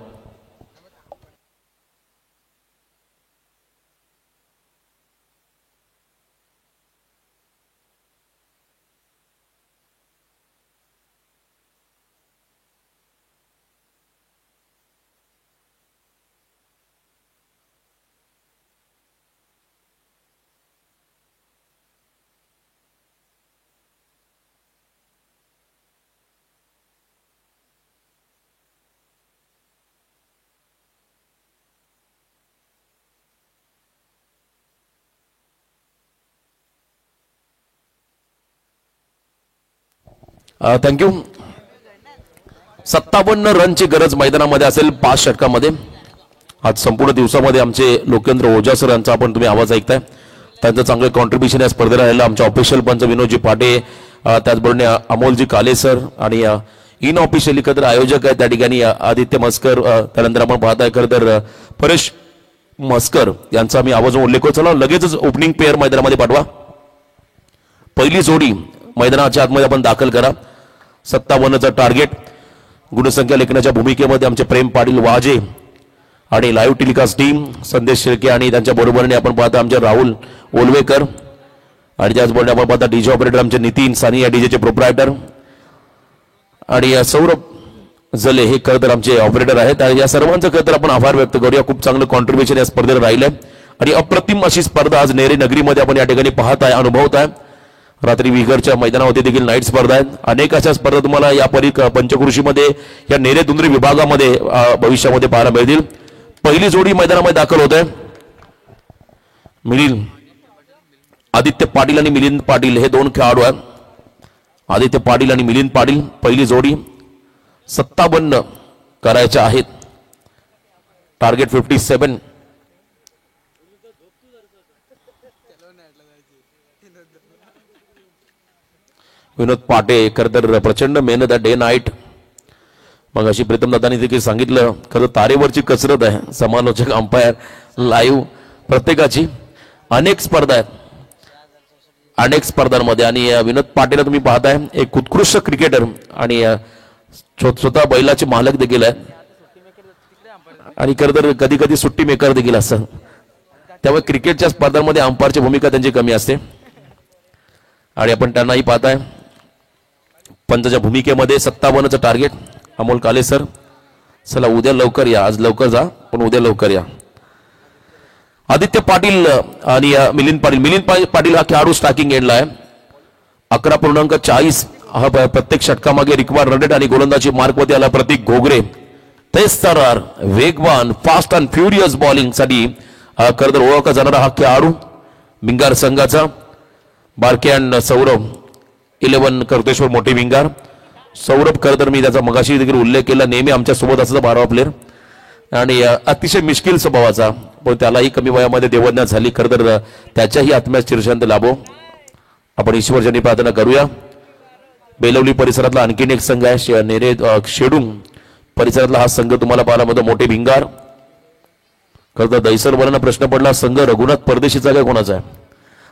थँक्यू. 57 रनची गरज मैदानामध्ये असेल 5 षटकामध्ये. आज संपूर्ण दिवसामध्ये आमचे लोकेंद्र ओझा सर यांचा आपण तुम्ही आवाज ऐकताय. त्यांचं चांगलं कॉन्ट्रीब्युशन या स्पर्धेला राहिलं. आमच्या ऑफिशियल पंच विनोदजी पाटे, त्याचबरोबर अमोलजी काले सर आणि इन ऑफिशियल एकत्र आयोजक आहेत त्या ठिकाणी आदित्य मस्कर. त्यानंतर आपण पाहताय खरं तर परेश मस्कर यांचा आम्ही आवाज उल्लेख करू. चला लगेचच ओपनिंग पेअर मैदानामध्ये पाठवा. पहिली जोडी मैदानाच्या आतमध्ये आपण दाखल करा. 57चं टार्गेट. गुणसंख्या लेखनाच्या भूमिकेमध्ये आमचे प्रेम पाटील वाजे आणि लाईव्ह टेलिकास्ट टीम संदेश शेळके आणि त्यांच्या बरोबरीने आपण पाहता आमचे राहुल ओलवेकर आणि त्याचबरोबर आपण पाहता डीजे ऑपरेटर आमचे नितीन सानी या डीजेचे प्रोप्रायटर आणि सौरभ जले हे खरं तर आमचे ऑपरेटर आहेत. आणि या सर्वांचं खरं तर आपण आभार व्यक्त करूया. खूप चांगलं कॉन्ट्रीब्युशन या स्पर्धेला राहिलंय आणि अप्रतिम अशी स्पर्धा आज नेरे नगरीमध्ये आपण या ठिकाणी पाहत आहे, अनुभवत आहे. रात्री विघरच्या मैदानावरती देखील नाईट स्पर्धा आहेत. अनेक अशा स्पर्धा तुम्हाला या पंचकृषीमध्ये या नेरे दुंद्री विभागामध्ये भविष्यामध्ये पाहायला मिळतील. पहिली जोडी मैदानामध्ये दाखल होत आहे. मिलिंद आदित्य पाटील आणि मिलिंद पाटील हे दोन खेळाडू आहेत. आदित्य पाटील आणि मिलिंद पाटील पहिली जोडी. 57 करायच्या आहेत. टार्गेट 57. विनोद पाटे खरं तर प्रचंड मेहनत आहे, डे नाईट. मग अशी प्रीतम दादांनी देखील सांगितलं खरं तारेवरची कसरत आहे. समालोचक, अंपायर, लाईव्ह प्रत्येकाची अनेक स्पर्धा आहेत, अनेक स्पर्धांमध्ये. आणि विनोद पाटेला तुम्ही पाहताय एक उत्कृष्ट क्रिकेटर आणि स्वतः बैलाचे मालक देखील आहेत आणि खरं तर कधी कधी सुट्टी मेकर देखील असतात. त्यामुळे क्रिकेटच्या स्पर्धांमध्ये अंपायरची भूमिका त्यांची कमी असते आणि आपण त्यांनाही पाहताय पंचाच्या भूमिकेमध्ये. 57चं टार्गेट. अमोल काले सर, चला उद्या लवकर या, आज लवकर जा पण उद्या लवकर या. आदित्य पाटील आणि मिलिंद पाटील हा खेळाडू स्ट्रायकिंग एंडला आहे. 11.40 हा प्रत्येक षटकामागे रिक्वायर्ड रन रेट आणि गोलंदाजी मार्कवरती आला प्रतीक घोगरे. तेज-तर्रार, वेगवान, फास्ट अँड फ्युरियस बॉलिंग साठी खरं तर ओळखला जाणारा हा खेळाडू भिंगार संघाचा. बारके अँड सौरभ 11 करतेश्वर मोठे भिंगार. सौरभ खरं तर मी त्याचा मगाशी देखील उल्लेख केला, नेहमी आमच्या सोबत असतो 12वा प्लेअर आणि अतिशय मिश्किल स्वभावाचा, पण त्यालाही कमी वयामध्ये देवज्ञा झाली. खरं तर त्याच्याही आत्म्यास चिरशांत लाभो आपण ईश्वरजनी प्रार्थना करूया. बेलवली परिसरातला आणखीन एक संघ आहे शेडूम परिसरातला हा संघ तुम्हाला पाहायला मिळतो मोठे भिंगार. खरं तर दैसरवाल्यांना प्रश्न पडला संघ रघुनाथ परदेशीचा काय कोणाचा आहे,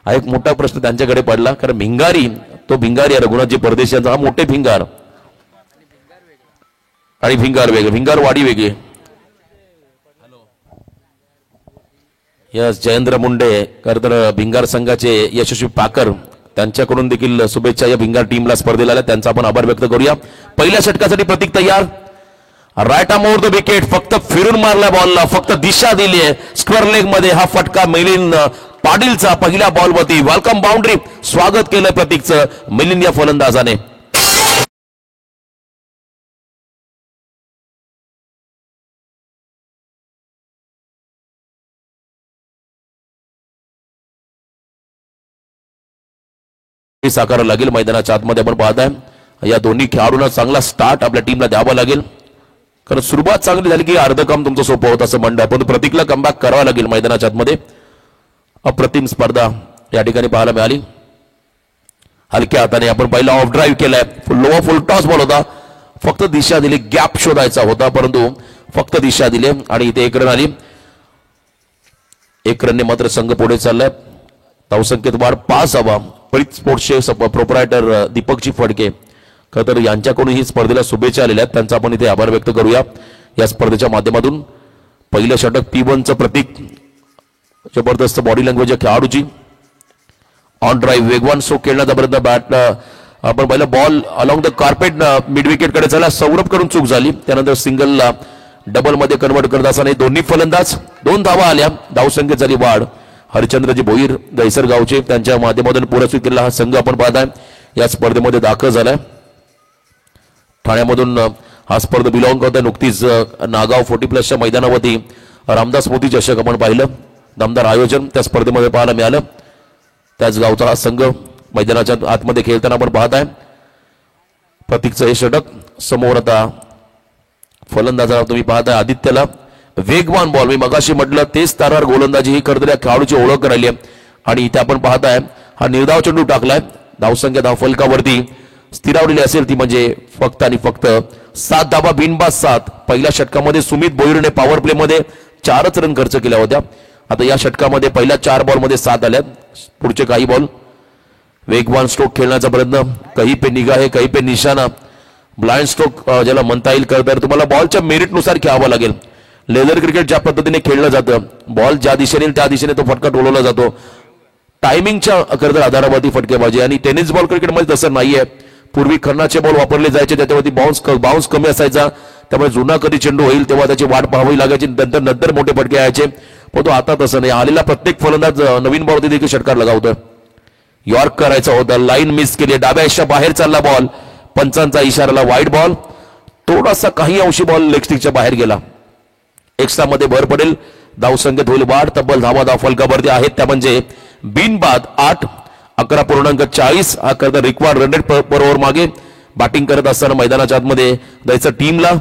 हा एक मोठा प्रश्न त्यांच्याकडे पडला. कारण भिंगारी तो भिंगारी आहे रघुनाथजी परदेशीचा, हा मोठे भिंगार आणि भिंगार वेगळे, भिंगारवाडी वेगळी. यस जयेंद्र मुंडे खरं तर भिंगार संघाचे यशस्वी पाकर, त्यांच्याकडून देखील शुभेच्छा या भिंगार टीमला स्पर्धेला आल्या, त्यांचा आपण आभार व्यक्त करूया. पहिल्या षटकासाठी प्रतीक तयार, right arm over the wicket, फक्त फिरून मारल्या बॉलला, फक्त दिशा दिली आहे स्क्वेअर लेग मध्ये. हा फटका मिलिंद पाटीलचा पहिल्या बॉलवरती, वेलकम बाउंड्री, स्वागत केलं प्रतीकचं मिलिंद या फलंदाजाने. साकारावं लागेल मैदानाच्या आतमध्ये आपण पाहताय या दोन्ही खेळाडूंना चांगला स्टार्ट आपल्या टीमला द्यावा लागेल. कारण सुरुवात चांगली झाली की अर्ध काम तुमचं सोपं होतं असं म्हणणं आहे, पण प्रतीकला कमबॅक करावा लागेल मैदानाच्या आतमध्ये. अप्रतिम स्पर्धा या ठिकाणी पाहायला मिळाली. हलक्या हाताने आपण पहिला ऑफ ड्राईव्ह केलाय, फुल टॉस बॉल होता, फक्त दिशा दिली, गॅप शोधायचा होता परंतु फक्त दिशा दिली आणि इथे एक रन आली. एक रनने मात्र संघ पुढे चाललाय. धावसंख्येत वाढ 5 हवा. परीत स्पोर्ट्सचे प्रोप्रायटर दीपकजी फडके खरं तर यांच्याकडून ही स्पर्धेला शुभेच्छा आलेल्या आहेत, त्यांचा आपण इथे आभार व्यक्त करूया या स्पर्धेच्या माध्यमातून. पहिलं षटक P1चं प्रतीक, जबरदस्त बॉडी लँग्वेज खेळाडूची. ऑन ड्राईव्ह वेगवान स्ट्रोक खेळण्याचा प्रयत्न, बॅट आपण पहिला ball along the carpet mid wicket कडे चला, सौरभ कडून चूक झाली, त्यानंतर सिंगलला डबल मध्ये कन्वर्ट करत असताना दोन्ही फलंदाज 2 धावा आल्या, धावसंख्येत झाली वाढ. हरिचंद्रजी भोईर दैसर गावचे, त्यांच्या माध्यमातून पुरस्कृत केलेला हा संघ आपण पाहताय या स्पर्धेमध्ये दाखल झालाय. ठाण्यामधून हा स्पर्धा बिलॉंग करतोय. नुकतीच नागाव 40+ मैदानावरती रामदास मोदी चषक आपण पाहिलं, दमदार आयोजन त्या स्पर्धेमध्ये पाहायला मिळालं. त्याच गावचा हा संघ मैदानाच्या आतमध्ये खेळताना आपण पाहताय. प्रतीकचं हे षटक. समोर आता फलंदाजाला तुम्ही पाहताय आदित्यला वेगवान बॉल, मी मगाशी म्हटलं तेच तारावर गोलंदाजी ही करत खेळाडूची ओळख राहिली आहे आणि इथे आपण पाहताय हा निर्धाव चेंडू टाकलाय. धावसंख्या धावफलकावरती स्थिरावलेली असेल ती म्हणजे फक्त आणि फक्त 7 धावा, बिनबाद 7. पहिल्या षटकामध्ये सुमित भोईरने पॉवर प्ले मध्ये 4च रन खर्च केल्या होत्या. आता या षटकामध्ये पहिल्या 4 बॉलमध्ये 7 आल्यात. पुढचे काही बॉल वेगवान स्ट्रोक खेळण्याचा प्रयत्न, कहीं पे निगाह है कहीं पे निशाणा, ब्लाइंड स्ट्रोक ज्याला म्हणता येईल. तर तुम्हाला बॉलच्या मेरिटनुसार खेळावं लागेल. लेदर क्रिकेट ज्या पद्धतीने खेळलं जातं, बॉल ज्या दिशेने त्या दिशेने तो फटका टोलवला जातो, टायमिंगच्या करता आधारावरती फटकेबाजी. आणि टेनिस बॉल क्रिकेटमध्ये तसं नाहीये. पूर्वी खन्नाचे बॉल वापरले जायचे, त्याच्यावरती बाउन्स कमी असायचा, त्यामुळे जुना कधी चेंडू होईल तेव्हा त्याची वाट पाहावी लागायची, नंतर मोठे फटके यायचे. पण तो आता तसं नाही. आलेला प्रत्येक फलंदाज नवीन बॉलवरती देखील षटकार लगावतोय. यॉर्क करायचा होता, लाईन मिस केली, डाव्या हिशा बाहेर चालला बॉल, पंचांचा इशाराला वाईड बॉल, थोडासा काही अंशी बॉल लेग स्टिकच्या बाहेर गेला. एक्स्ट्रा मध्ये भर पडेल, धावसंख्येत होईल वाढ. तब्बल धावा फलकावरती आहेत त्या म्हणजे बिनबाद 8, 11.40 हा करता रिक्वायर्ड रन रेट पर ओव्हर मागे. बॅटिंग करत असताना मैदानाच्या आतमध्ये द्यायचं टीमला.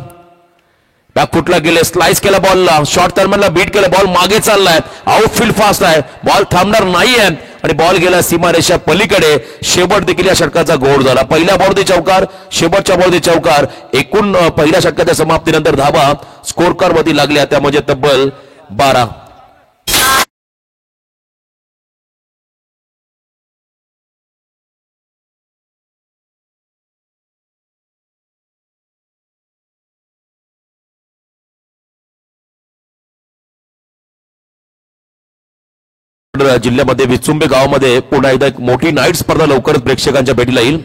बॅकफुटला गेले, स्लाइस केला बॉलला, शॉर्ट टर्मनला बीट केला, बॉल मागे चाललाय, आउटफील्ड फास्ट आहे, बॉल थांबणार नाहीये आणि बॉल गेला सीमारेषा पलीकडे. शेवट देखील या षटकाचा गोड झाला. पहिल्या बॉलवरती चौकार, शेवटच्या बॉलवरती चौकार. एकूण पहिल्या षटकाच्या समाप्तीनंतर धावा स्कोर कार्ड वरती लागल्या त्या म्हणजे तब्बल 12. जिल्ह्यामध्ये विचुंबे गावामध्ये पुन्हा एकदा एक मोठी नाईट स्पर्धा लवकरच प्रेक्षकांच्या भेटीला येईल.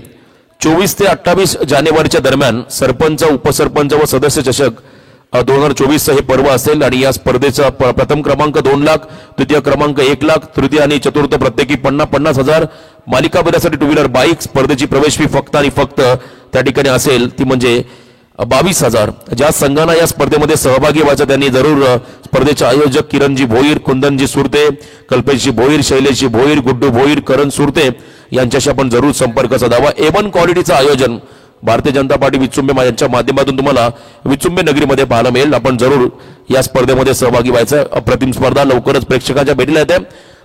24 ते 28 जानेवारीच्या दरम्यान सरपंच, उपसरपंच व सदस्य चषक 2024 हे पर्व असेल आणि या स्पर्धेचा प्रथम क्रमांक 2 लाख, द्वितीय क्रमांक 1 लाख, तृतीय आणि चतुर्थ प्रत्येकी 50,000 मालिकाभरासाठी 2 व्हीलर बाईक. स्पर्धेची प्रवेश फी फक्त आणि फक्त त्या ठिकाणी असेल ती म्हणजे 22,000. ज्या संघांना या स्पर्धेमध्ये सहभागी व्हायचं त्यांनी जरूर स्पर्धेचे आयोजक किरणजी भोईर, कुंदनजी सुरते, कल्पेशजी भोईर, शैलेशजी भोईर, गुड्डू भोईर, करण सुरते यांच्याशी आपण जरूर संपर्क साधावा. A1 क्वालिटीचं आयोजन भारतीय जनता पार्टी विचुंबे यांच्या माध्यमातून तुम्हाला विचुंबे नगरीमध्ये पाहायला मिळेल. आपण जरूर या स्पर्धेमध्ये सहभागी व्हायचं. अप्रतिम स्पर्धा लवकरच प्रेक्षकांच्या भेटीला येते.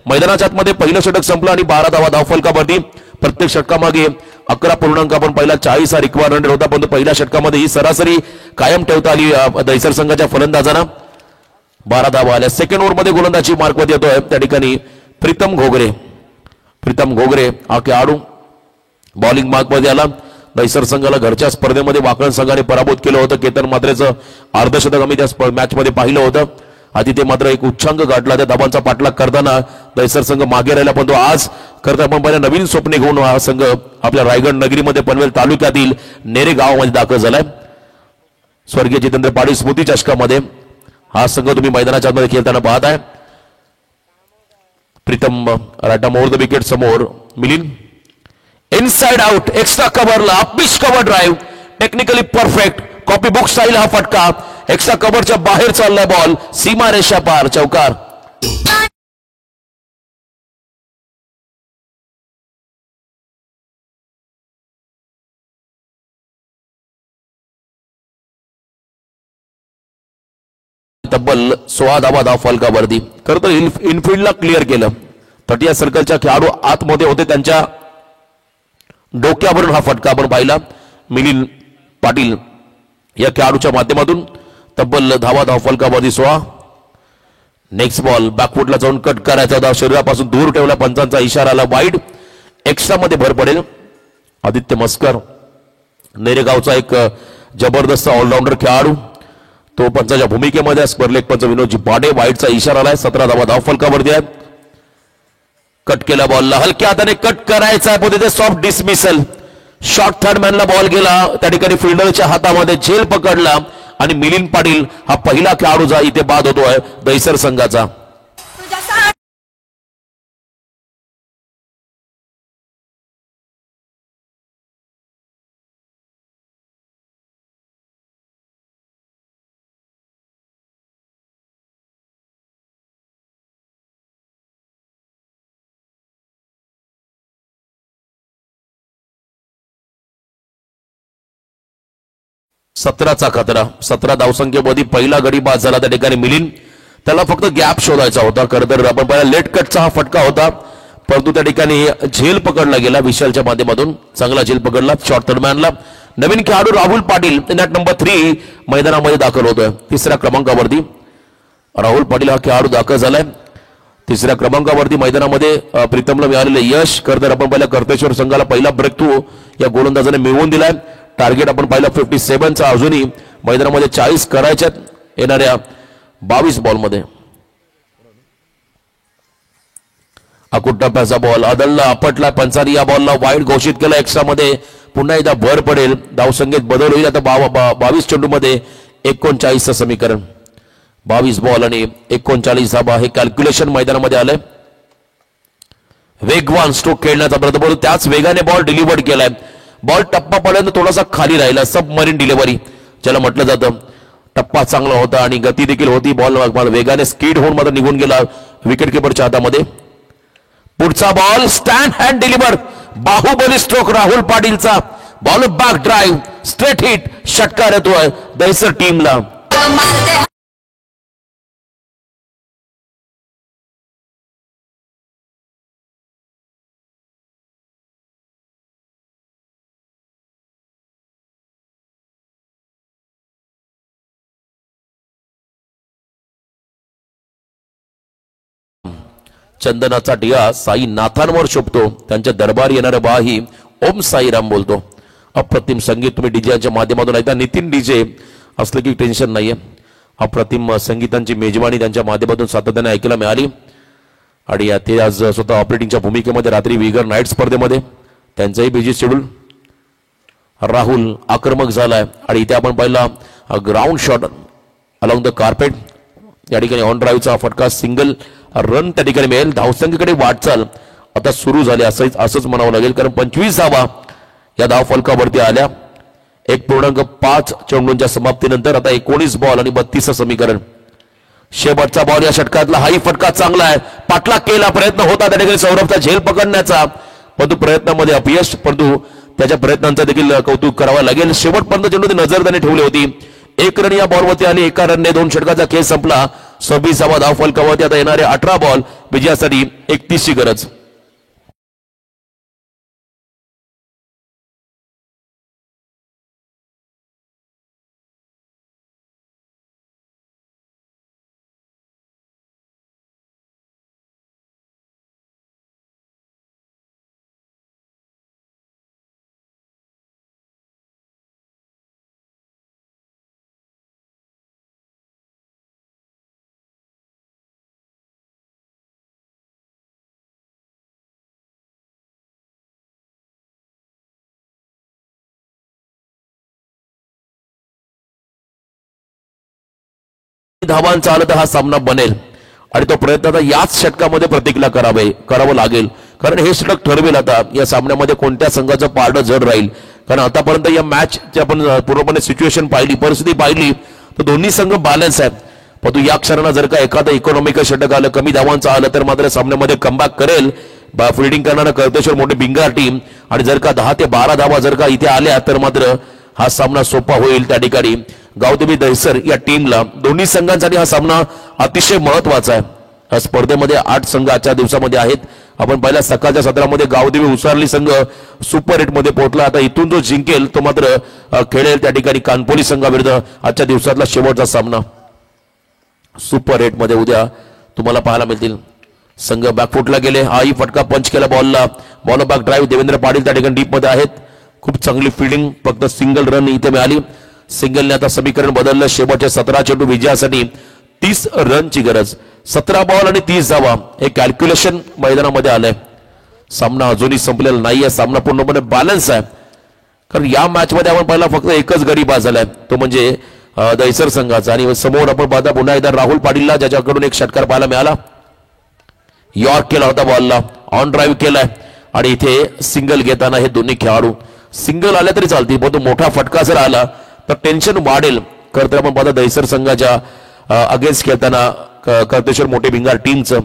मैदानाच्या आतमध्ये पहिलं षटक संपलं आणि 12 धावा धावफलकावरती. प्रत्येक षटकामागे 11 आपण पहिला 40 हा रिक्वायरमेंट होता, परंतु पहिल्या षटकामध्ये ही सरासरी कायम ठेवता आली दहिसर संघाच्या फलंदाजांना. 12 धावा आल्या. सेकंड ओव्हरमध्ये गोलंदाजी मार्कमध्ये येतोय त्या ठिकाणी प्रीतम घोगरे हा खेळाडू बॉलिंग मार्कमध्ये आला. दहिसर संघाला घरच्या स्पर्धेमध्ये वाकण संघाने पराभूत केलं होतं. केतन मात्रेचं अर्धशतक आम्ही त्या मॅच मध्ये पाहिलं होतं. आधी ते मात्र एक उच्चांक गाठला. त्या धाबांचा पाठलाग करताना दहिसर संघ मागे राहिला, पण तो आज करता आपण पहिल्या नवीन स्वप्ने घेऊन हा संघ आपल्या रायगड नगरीमध्ये पनवेल तालुक्यातील नेरे गावामध्ये दाखल झालाय. स्वर्गीय जितेंद्र पाटील स्मृती चषकामध्ये हा संघ तुम्ही मैदानाच्या आतमध्ये खेळताना पाहताय. प्रीतम राटा मोर द विकेट समोर मिलिंद इनसाइड आउट एक्स्ट्रा कव्हरला pitch cover drive technically perfect copy book style हा फटका. एक्स्ट्रा कव्हरच्या बाहेर चाललाय बॉल सीमा रेषा पार चौकार. तब्बल 16 धावा फलकावरती. खरं तर इनफिल्डला क्लिअर केलं. तटिया सर्कलच्या खेळाडू आतमध्ये होते, त्यांच्या डोक्यावरून हा फटका आपण पाहिला. मिलिंद पाटील या खेळाडूच्या माध्यमातून तब्बल धावा फलकावरती 16. नेक्स्ट बॉल बॅकफुटला जाऊन कट करायचा होता, शरीरापासून दूर ठेवला. पंचांचा इशारा आला वाईड. एक्स्ट्रा मध्ये भर पडेल. आदित्य मस्कर नेरेगावचा एक जबरदस्त ऑलराऊंडर खेळाडू, तो पंचाच्या भूमिकेमध्ये. स्पर्लेक पंच विनोदजी पाडे. वाईडचा इशारा आलाय. 17 धावा फलकावरती आहेत. कट केला बॉलला हलक्या हाताने कट करायचा आहे, तिथे सॉफ्ट डिसमिसल. शॉर्ट थर्ड मॅनला बॉल गेला. त्या ठिकाणी फिल्डरच्या हातामध्ये झेल पकडला आणि मिलिंद पाटील हा पहिला खेळाडू जा इथे बाद होतोय दहिसर संघाचा. सतराचा खतरा. 17 धावसंख्येमध्ये पहिला गडी बाद झाला त्या ठिकाणी मिलिंद. त्याला फक्त गॅप शोधायचा होता. खरं तर आपण पहिला लेट कटचा हा फटका होता, परंतु त्या ठिकाणी झेल पकडला गेला विशालच्या माध्यमातून. चांगला झेल पकडला शॉर्ट थर्डमॅनला. नवीन खेळाडू राहुल पाटील नॅट नंबर 3 मैदानामध्ये दाखल होतोय. 3ऱ्या क्रमांकावरती राहुल पाटील हा खेळाडू दाखल झालाय. 3ऱ्या क्रमांकावरती मैदानामध्ये प्रीतमला मिळालेले यश. खरं तर आपण पहिला कर्तेश्वर संघाला पहिला ब्रेक थ्रू या गोलंदाजाने मिळवून दिलाय. टार्गेट आपण पाहिलं 57चा. अजूनही मैदानामध्ये 40 करायच्यात येणाऱ्या 22 बॉलमध्ये. अकुट टप्प्याचा बॉल अदलला आपटला. पंचानी या बॉलला वाईड घोषित केला. एक्स्ट्रा मध्ये पुन्हा एकदा भर पडेल. धावसंख्येत बदल होईल. आता 22 चेंडूमध्ये 39चं समीकरण. 22 बॉल आणि 39 धाबा हे कॅल्क्युलेशन मैदानामध्ये आलंय. वेगवान स्ट्रोक खेळण्याचा प्रयत्न करून त्याच वेगाने बॉल डिलिव्हर्ड केलाय. बॉल टप्पापर्यंत थोडासा खाली राहिला. सबमरीन डिलिव्हरी ज्याला म्हटलं जातं. टप्पा चांगला होता आणि गती देखील होती. बॉल वेगाने स्कीड होऊन मात्र निघून गेला विकेट किपरच्या हातामध्ये. पुढचा ball stand hand deliver. Baahubali stroke Rahul पाटीलचा. Ball back drive straight hit. षटकार येतोय दहिसर टीमला. चंदनाचा टिया साई नाथांवर शोभतो. त्यांच्या दरबार येणाऱ्या बाही ओम साईराम बोलतो. अप्रतिम संगीत तुम्ही डीजेच्या माध्यमातून ऐकता. नितीन डीजे असलं की टेन्शन नाहीये. अप्रतिम संगीतांची मेजवानी त्यांच्या माध्यमातून सातत्याने ऐकायला मिळाली. आणि ते आज स्वतः ऑपरेटिंगच्या भूमिकेमध्ये रात्री विगर नाईट स्पर्धेमध्ये त्यांचंही बिझी शेड्यूल. राहुल आक्रमक झालाय आणि इथे आपण पाहिला ground shot along the carpet. या ठिकाणी ऑन ड्राईव्हचा फटका. सिंगल रन त्या ठिकाणी मिळेल. धावसंख्येकडे वाटचाल आता सुरू झाली असंच म्हणावं लागेल, कारण 25 धावा या धाव फलकावरती आल्या. 1.5 चेंडूंच्या समाप्तीनंतर आता 19 बॉल आणि 32चं समीकरण. शेवटचा बॉल या षटकातला. हाही फटका चांगला आहे. पाठलाग केला. प्रयत्न होता त्या ठिकाणी सौरभचा झेल पकडण्याचा, परंतु प्रयत्नामध्ये अपयश. परंतु त्याच्या प्रयत्नांचा देखील कौतुक करावं लागेल. शेवटपर्यंत चेंडू नजर त्याने ठेवली होती. 1 रन या बॉलवरती आणि 1 रनने 2 षटकाचा खेळ संपला. 26वा धाव फलकावरती आता येणारे 18 बॉल विजयासाठी 31ची गरज. धावांचा आला तर हा सामना बनेल आणि तो प्रयत्न आता याच षटकामध्ये प्रतीकला करावं लागेल, कारण हे षटक ठरवेल आता या सामन्यामध्ये कोणत्या संघाचं पारडं जड राहील. कारण आतापर्यंत या मॅचची आपण पूर्णपणे सिच्युएशन पाहिली, परिस्थिती पाहिली तर दोन्ही संघ बॅलन्स आहेत. परंतु या क्षणाला जर का एखादं इकॉनॉमिकल षटक आलं, कमी धावांचं आलं तर मात्र सामन्यामध्ये कमबॅक करेल फिल्डिंग करणारा कर्तेश्वर मोठी बिंगार टीम. आणि जर का 10 ते 12 धावा जर का इथे आल्या तर मात्र हा सामना सोपा होईल त्या ठिकाणी गावदेवी दहिसर या टीमला. दोन्ही संघांसाठी हा सामना अतिशय महत्वाचा आहे. या स्पर्धेमध्ये 8 संघ आजच्या दिवसामध्ये आहेत. आपण पहिल्या सकाळच्या सत्रामध्ये गावदेवी उसारली संघ सुपर 8 मध्ये पोहोचला. आता इथून जो जिंकेल तो मात्र खेळेल त्या ठिकाणी कानपोली संघाविरुद्ध आजच्या दिवसातला शेवटचा सामना सुपर 8 मध्ये उद्या तुम्हाला पाहायला मिळतील. संघ बॅकफुटला गेले, हाही फटका पंच केला बॉलला, ball back drive Devendra Patil त्या ठिकाणी डीप मध्ये आहेत. खूप चांगली फिल्डिंग, फक्त सिंगल रन इथे मिळाली. सिंगलने आता समीकरण बदललं. शेवटचे 17 चेंडू विजयासाठी 30 रनची गरज. 17 बॉल आणि 30 धावा हे कॅल्क्युलेशन मैदानामध्ये आलंय. सामना अजूनही संपलेला नाहीये, सामना पूर्णपणे बॅलन्स आहे. कारण या मॅच मध्ये आपण पाहिला फक्त एकच गडी बाद झालाय, तो म्हणजे दहिसर संघाचा. आणि समोर आपण पाहता पुन्हा एकदा राहुल पाटीलला, ज्याच्याकडून एक षटकार पाहायला मिळाला. यॉर्क केला होता बॉलला, ऑन ड्राईव्ह केलाय आणि इथे सिंगल घेताना हे दोन्ही खेळाडू सिंगल आले तरी चालतील, पण मोठा फटका जर आला तर टेन्शन वाढेल. खरं तर आपण पाहता दहिसर संघाच्या अगेन्स्ट खेळताना कर्तेश्वर मोठे भिंगार टीमचं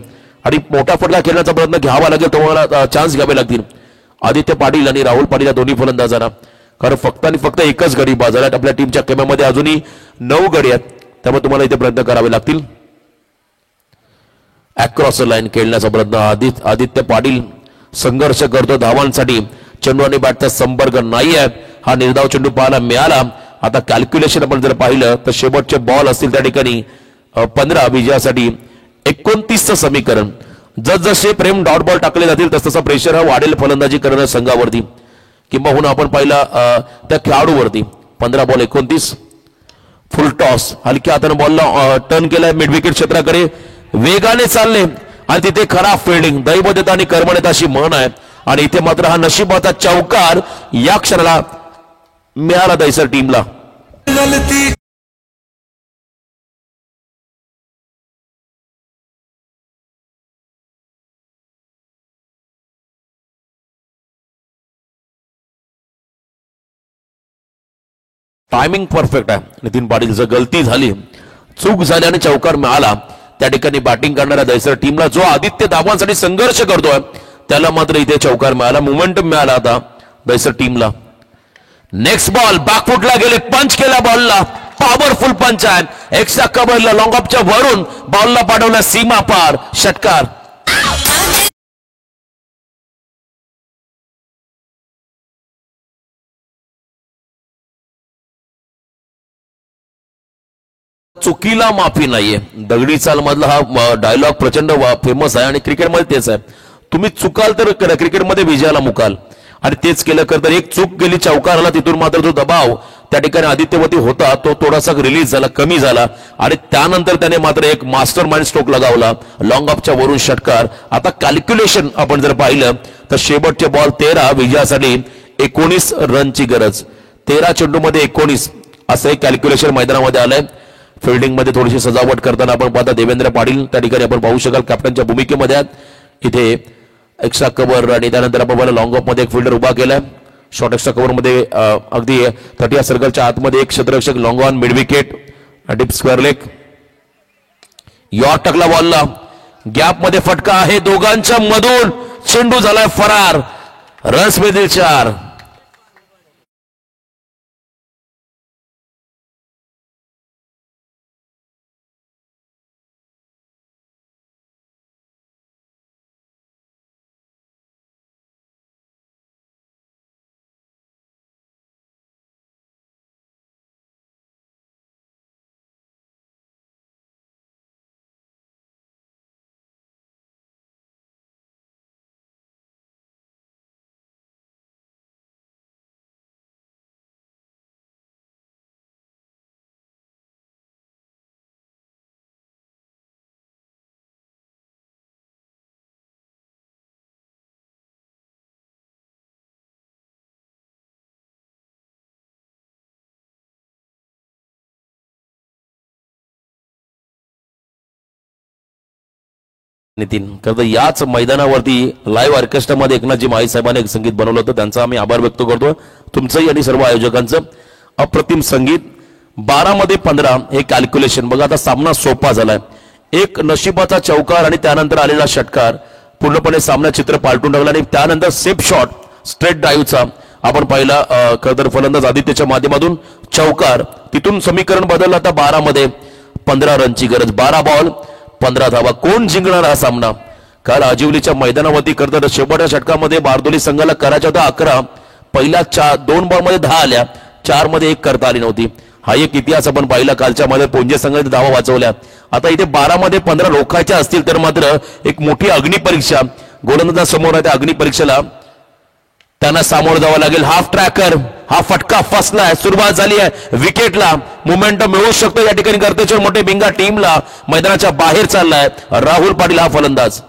आणि मोठा फटका खेळण्याचा प्रयत्न घ्यावा लागेल, तुम्हाला चान्स घ्यावे लागतील आदित्य पाटील आणि राहुल पाटील या दोन्ही फलंदाजांना. कारण फक्त आणि फक्त एकच गडी बाद झाला. आपल्या टीमच्या केम्यामध्ये अजूनही 9 गडी आहेत, त्यामुळे तुम्हाला इथे प्रयत्न करावे लागतील. अक्रॉस लाईन खेळण्याचा प्रयत्न आदित्य पाटील संघर्ष करतो धावांसाठी. चेंडू आणि बॅटचा संपर्क नाही आहे. हा निर्धाव चेंडू पाहायला मिळाला. आता कॅल्क्युलेशन आपण जर पाहिलं तर शेवटचे बॉल असतील त्या ठिकाणी 15 विजयासाठी 29चं समीकरण. जसजसे प्रेम डॉट बॉल टाकले जातील तसतसा प्रेशर हा वाढेल फलंदाजी करणाऱ्या संघावरती किंवा आपण पाहिला त्या खेळाडूवरती. 15 बॉल 29. फुल टॉस हलक्या हाताने बॉलला टर्न केलाय मिड विकेट क्षेत्राकडे, वेगाने चालले आणि तिथे खराब फिल्डिंग. दैवदेता आणि कर्मदेता अशी म्हण आहे आणि इथे मात्र हा नशिबाचा चौकार या क्षणाला मिळाला दहिसर टीमला. टायमिंग परफेक्ट आहे. नितीन पाटील जर गलती झाली, चूक झाली आणि चौकार मिळाला, त्या ठिकाणी बॅटिंग करणाऱ्या दहिसर टीमला जो आदित्य धावांसाठी संघर्ष करतोय त्याला मात्र इथे चौकार मिळाला, मोमेंटम मिळाला आता दहिसर टीमला. नेक्स्ट बॉल बॅकफुटला गेले, पंच केला बॉलला, पॉवरफुल पंच आहे. एक्स्ट्रा कव्हरला लॉंग ऑफच्या वरून बॉलला पाठवला सीमा पार, षटकार. चुकीला माफी नाहीये. दगडी चाल मधला हा डायलॉग प्रचंड फेमस आहे आणि क्रिकेटमध्ये तेच आहे. तुम्ही चुकाल तर क्रिकेटमध्ये विजयाला मुकाल आणि तेच केलं तर एक चूक गेली, चौकार आला, तिथून मात्र जो दबाव त्या ठिकाणी आदित्यवती होता तो थोडासा रिलीज झाला, कमी झाला आणि त्यानंतर त्याने मात्र एक मास्टर माइंड स्ट्रोक लगावला, लॉंग ऑफच्या वरून षटकार. आता कॅल्क्युलेशन आपण जर पाहिलं तर शेवटचे बॉल 13 विजयासाठी 19 रनची गरज. 13 चेंडूमध्ये 19 असं एक कॅल्क्युलेशन मैदानामध्ये आलंय. फिल्डिंग मध्ये थोडीशी सजावट करताना आपण पाहता देवेंद्र पाटील त्या ठिकाणी आपण पाहू शकाल कॅप्टनच्या भूमिकेमध्ये आहेत. इथे एक्स्ट्रा कव्हर आणि त्यानंतर आपण लॉंग ऑफ मध्ये एक फिल्डर उभा केलाय. शॉर्ट एक्स्ट्रा कव्हर मध्ये अगदी 30 सर्कलच्या आतमध्ये एक क्षेत्ररक्षक long on mid wicket deep square leg. Yorker टाकला बॉलला, गॅप मध्ये फटका आहे दोघांच्या मधून, चेंडू झालाय फरार. रन्स मिळतील 4. नितीन खरं तर याच मैदानावरती लाईव्ह ऑर्केस्ट्रामध्ये एकनाथजी माळी साहेबांनी एक संगीत बनवलं होतं, त्यांचा आम्ही आभार व्यक्त करतो तुमचंही आणि सर्व आयोजकांचं. अप्रतिम संगीत. 12 मध्ये 15 हे कॅल्क्युलेशन बघा. आता सामना सोपा झालाय. एक नशिबाचा चौकार आणि त्यानंतर आलेला षटकार पूर्णपणे सामना चित्र पालटून टाकला आणि त्यानंतर सेफ शॉट स्ट्रेट ड्राईव्हचा आपण पाहिला. खरं तर फलंदाज आदित्यच्या माध्यमातून चौकार, तिथून समीकरण बदललं. आता 12 मध्ये 15 रनची गरज. 12 बॉल 15 धावा. कोण जिंकणार हा सामना? काल आजिवलीच्या मैदानावरती करतात शेवटच्या षटकामध्ये बारदोली संघाला करायच्या होता 11. पहिल्या 2 बॉलमध्ये 10 आल्या, 4 मध्ये 1 करता आली नव्हती. हा एक इतिहास आपण पाहिला कालच्या मध्ये. पोंजे संघाने धावा वाचवल्या. आता इथे 12 मध्ये 15 रोखायच्या असतील तर मात्र एक मोठी अग्निपरीक्षा गोलंदाजासमोर आहे. त्या अग्निपरीक्षेला त्यांना सामोरं जावं लागेल. हाफ ट्रॅकर, हा फटका फसलाय. सुरुवात झाली आहे विकेटला. मोमेंटम मिळू शकतो या ठिकाणी. करतेचे मोठे बिंगा टीमला मैदानाच्या बाहेर चाललाय. राहुल पाटील हा फलंदाज.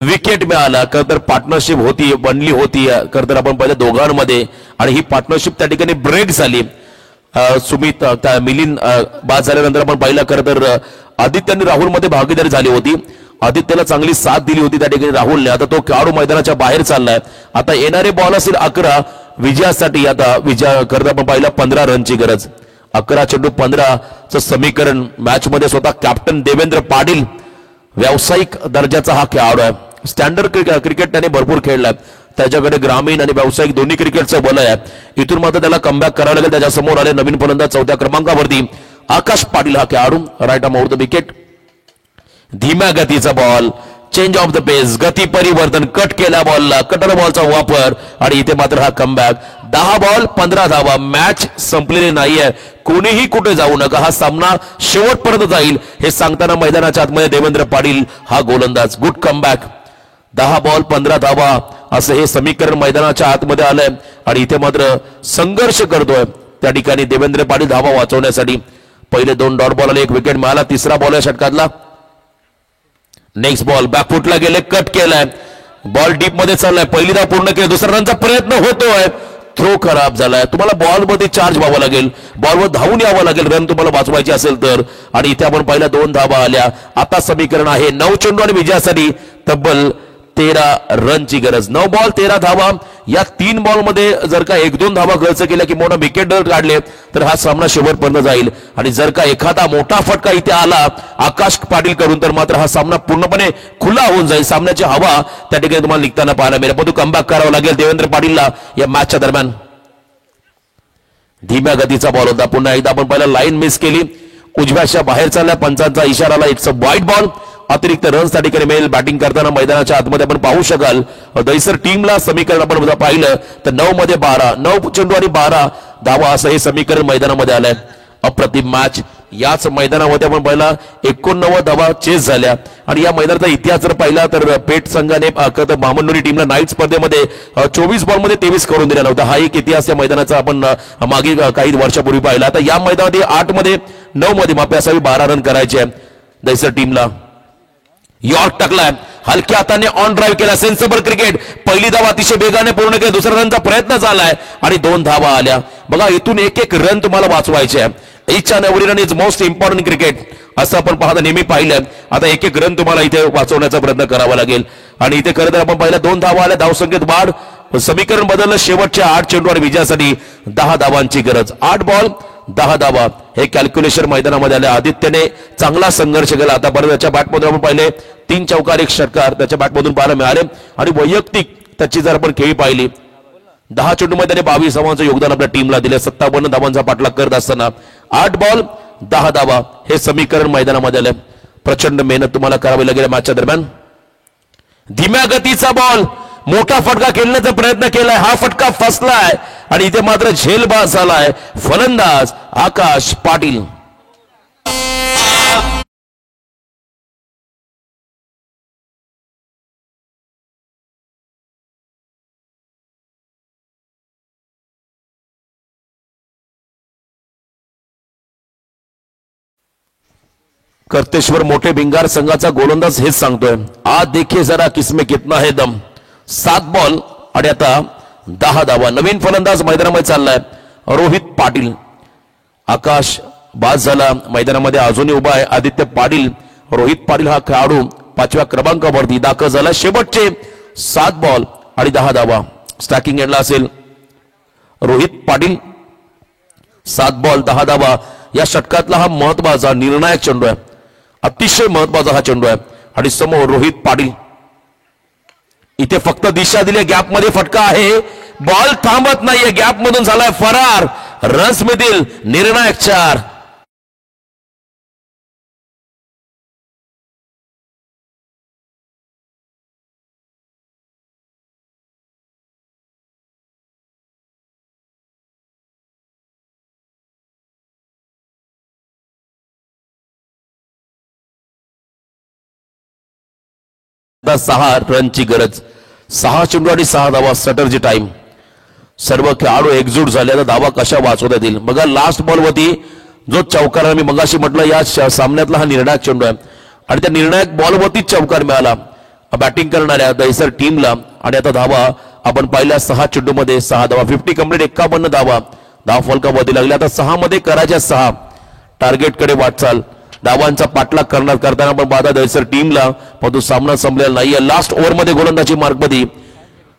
विकेट मिळाला. खरं तर पार्टनरशिप होती, बनली होती खरं तर आपण पाहिलं दोघांमध्ये, आणि ही पार्टनरशिप त्या ठिकाणी ब्रेक झाली. सुमित मिलिंद बाद झाल्यानंतर आपण पाहिलं खरं तर आदित्य राहुल मध्ये भागीदारी झाली होती. आदित्यला चांगली साथ दिली होती त्या ठिकाणी राहुलने. आता तो खेळाडू मैदानाच्या बाहेर चाललाय. आता येणारे बॉल असेल 11 विजयासाठी. आता विजय खरं तर आपण पाहिलं 15 रनची गरज. 11 चेंडू 15चं समीकरण. मॅच मध्ये स्वतः कॅप्टन देवेंद्र पाटील व्यावसायिक दर्जाचा हा खेळाडू आहे. स्टँडर्ड क्रिकेट त्याने भरपूर खेळलाय. त्याच्याकडे ग्रामीण आणि व्यावसायिक दोन्ही क्रिकेटचं बल आहे. इथून मात्र त्याला कमबॅक करावं लागेल. त्याच्यासमोर आले नवीन फलंदाज 4थ्या क्रमांकावरती आकाश पाटील हा खेळाडू. Right arm out the wicket. धीम्या गतीचा ball, change of the pace, गती परिवर्तन, कट केल्या बॉलला कटर बॉलचा वापर, आणि इथे मात्र हा कमबॅक. 10 बॉल 15 धावा. मॅच संपलेली नाहीये. कोणीही कुठे जाऊ नका. हा सामना शेवटपर्यंत जाईल हे सांगताना मैदानाच्या आतमध्ये देवेंद्र पाटील हा गोलंदाज. Good comeback. 10 बॉल 15 धावा असं हे समीकरण मैदानाच्या आतमध्ये आलंय, आणि इथे मात्र संघर्ष करतोय त्या ठिकाणी देवेंद्र पाटील धावा वाचवण्यासाठी. पहिले 2 डॉट बॉल आले, 1 विकेट मिळाला. तिसरा बॉल या षटकातला. नेक्स्ट बॉल बॅकफुटला गेले, कट केलाय. बॉल डीप मध्ये चाललाय. पहिली धाव पूर्ण केली. दुसरा रनचा प्रयत्न होतोय. थ्रो खराब झालाय. तुम्हाला बॉल मध्ये चार्ज व्हावं लागेल, बॉलवर धावून यावं लागेल रन तुम्हाला वाचवायची असेल तर. आणि इथे आपण पहिल्या 2 धावा आल्या. आता समीकरण आहे 9 चेंडू आणि विजयासाठी तब्बल 13 रनची गरज. 9 बॉल 13 धावा. या 3 बॉल मध्ये जर का 1-2 धावा खर्च केल्या की मोठा विकेट काढले तर हा सामना शेवटपर्यंत जाईल. आणि जर का एखादा मोठा फटका इथे आला आकाश पाटील करून तर मात्र हा सामना पूर्णपणे खुला होऊन जाईल. सामन्याची हवा त्या ठिकाणी तुम्हाला निघताना पाहायला मिळेल. परंतु कमबॅक करावं लागेल देवेंद्र पाटीलला या मॅचच्या दरम्यान. धीम्या गतीचा बॉल होता. पुन्हा एकदा आपण पहिला लाईन मिस केली. उजव्याच्या बाहेर चालल्या. पंचांचा इशाराला इट्स अ वाईट बॉल. अतिरिक्त रन्स त्या ठिकाणी मिळेल. बॅटिंग करताना मैदानाच्या आतमध्ये आपण पाहू शकाल दहिसर टीमला समीकरण आपण पाहिलं तर 9 मध्ये 12, 9 चेंडू आणि 12 धावा असं हे समीकरण मैदानामध्ये आलंय. अप्रतिम मॅच. याच मैदानामध्ये आपण पाहिला 89 धावा चेस झाल्या. आणि या मैदानाचा इतिहास जर पाहिला तर पेठ संघाने महामंडोली टीमला नाईट स्पर्धेमध्ये 24 बॉलमध्ये 23 करून दिलेला होता. हा एक इतिहास या मैदानाचा आपण मागील काही वर्षापूर्वी पाहिला. आता या मैदानामध्ये 8 मध्ये 9 मध्ये मापे असावी 12 रन करायचे दहिसर टीमला. यॉर्क टाकलाय. हलक्या हाताने ऑन ड्राईव्ह केला. Sensible cricket. पहिली धावा अतिशय वेगाने पूर्ण केली. दुसऱ्या रनचा प्रयत्न झालाय आणि 2 धावा आल्या. बघा इथून एक रन तुम्हाला वाचवायचे आहे. Each and every run is most important cricket असं आपण पाहता नेहमी पाहिलं. आता एक रन तुम्हाला इथे वाचवण्याचा प्रयत्न करावा लागेल. आणि इथे खरं तर आपण पाहिलं 2 धावा आल्या. धावसंख्येत वाढ. समीकरण बदललं. शेवटच्या 8 चेंडू आणि विजयासाठी 10 धावांची गरज. 8 बॉल 10 धावा हे कॅल्क्युलेशन मैदानामध्ये आले. आदित्यने चांगला संघर्ष केला. आतापर्यंत त्याच्या बॅटमधून आपण पाहिले 3 चौकार 1 षटकार त्याच्या बॅटमधून पाहायला मिळाले. आणि वैयक्तिक त्याची जर आपण खेळी पाहिली 10 चेंडूमध्ये त्याने 22 धावांचं योगदान आपल्या टीमला दिले. 57 धावांचा पाठलाग करत असताना 8 बॉल 10 धावा हे समीकरण मैदानामध्ये आले. प्रचंड मेहनत तुम्हाला करावी लागेल मॅचच्या दरम्यान. धीम्या गतीचा बॉल, मोठा फटका खेळण्याचा प्रयत्न केलाय. हा फटका फसलाय आणि इथे मात्र झेलबाज झालाय फलंदाज आकाश पाटील. कर्तेश्वर मोठे भिंगार संघाचा गोलंदाज हेच सांगतोय, आज देखिए जरा किसमें कितना है दम. 7 बॉल आणि आता 10 धावा. नवीन फलंदाज मैदानामध्ये चाललाय रोहित पाटील. आकाश बाद झाला, मैदानामध्ये अजूनही उभा आहे आदित्य पाटील. रोहित पाटील हा खेळाडू 5व्या क्रमांकावरती दाखल झाला. शेवटचे 7 बॉल आणि 10 धावा. स्टॅकिंग एंडला असेल रोहित पाटील. 7 बॉल 10 धावा. या षटकातला हा महत्वाचा निर्णायक चेंडू आहे, अतिशय महत्वाचा हा चेंडू आहे. आणि समोर रोहित पाटील. इथे फक्त दिशा दिली, गॅप मध्ये फटका आहे, बॉल थांबत नाहीये, गॅप मधून झालाय फरार. रन्स मधील निर्णायक 4. आता 6 रनची गरज. 6 चेंडू आणि 6 धावा स्ट्रॅटर्जी टाइम. सर्व खेळाडू एकजूट झाले, आता धावा कशा वाचवता येतील बघा. लास्ट बॉल वरती जो चौकार मी मगाशी म्हटलं या सामन्यातला हा निर्णायक चेंडू आहे आणि त्या निर्णायक बॉल वरती चौकार मिळाला बॅटिंग करणाऱ्या दहिसर टीमला. आणि आता धावा आपण पाहिल्या 6 चेंडू मध्ये 6 धावा. 50 कंप्लीट, 51 धावा. धाव फलकावरती लागल्या. आता 6 मध्ये करायच्या 6. टार्गेटकडे वाटचाल. धावांचा पाठलाग करताना आपण पाहता दहिसर टीमला, परंतु सामना संपलेला नाहीये. लास्ट ओव्हर मध्ये गोलंदाजी मार्कमध्ये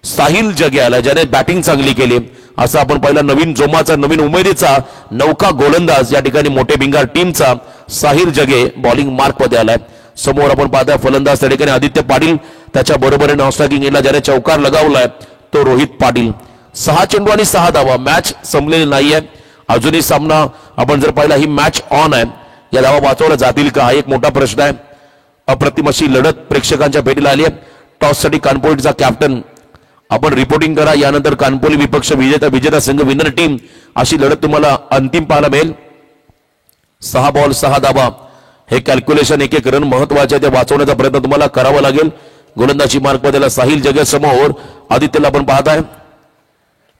साहिल जगे आला, ज्याने बॅटिंग चांगली केली. असं आपण पाहिलं नवीन जोमाचा, नवीन उमेदीचा नौका गोलंदाज या ठिकाणी मोठे भिंगार टीमचा साहिल जगे बॉलिंग मार्क मध्ये आलाय. समोर आपण पाहता फलंदाज त्या ठिकाणी आदित्य पाटील, त्याच्या बरोबरीने स्ट्रायकिंग एंडला ज्याने चौकार लगावलाय तो रोहित पाटील. 6 चेंडू आणि 6 धावा. मॅच संपलेली नाहीये अजूनही. सामना आपण जर पाहिला ही मॅच ऑन आहे. या धावा वाचवल्या जातील का हा एक मोठा प्रश्न आहे. अप्रतिम अशी लढत प्रेक्षकांच्या भेटीला आली आहे. टॉस साठी कानपोलीचा कॅप्टन आपण रिपोर्टिंग करा. यानंतर कानपोली विपक्ष विजेता संघ विनर टीम अशी लढत तुम्हाला अंतिम पाहायला मिळेल. 6 बॉल 6 धावा हे कॅल्क्युलेशन, एक रन महत्वाचे आहे, ते वाचवण्याचा प्रयत्न तुम्हाला करावा लागेल. गोलंदाजी मार्क मध्ये साहिल जगे समोर आदित्यला आपण पाहताय.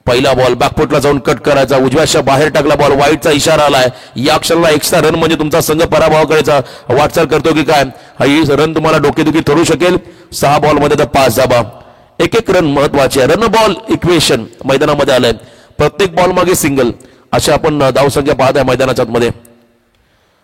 पहिला बॉल बॅकफुटला जाऊन कट करायचा, उजव्याच्या बाहेर टाकला बॉल, वाईटचा इशारा आलाय. या क्षणाला एक्स्ट्रा रन म्हणजे तुमचा संघ पराभवाकडे वाटचाल करतो की काय, ही रन तुम्हाला डोकेदुखी ठरू शकेल. 6 बॉल मध्ये तर 5 धावा. एक रन महत्वाचे आहे. रन बॉल इक्वेशन मैदानामध्ये आलंय. प्रत्येक बॉल मागे सिंगल अशा आपण धावसंख्या पाहत आहे मैदानाच्या मध्ये.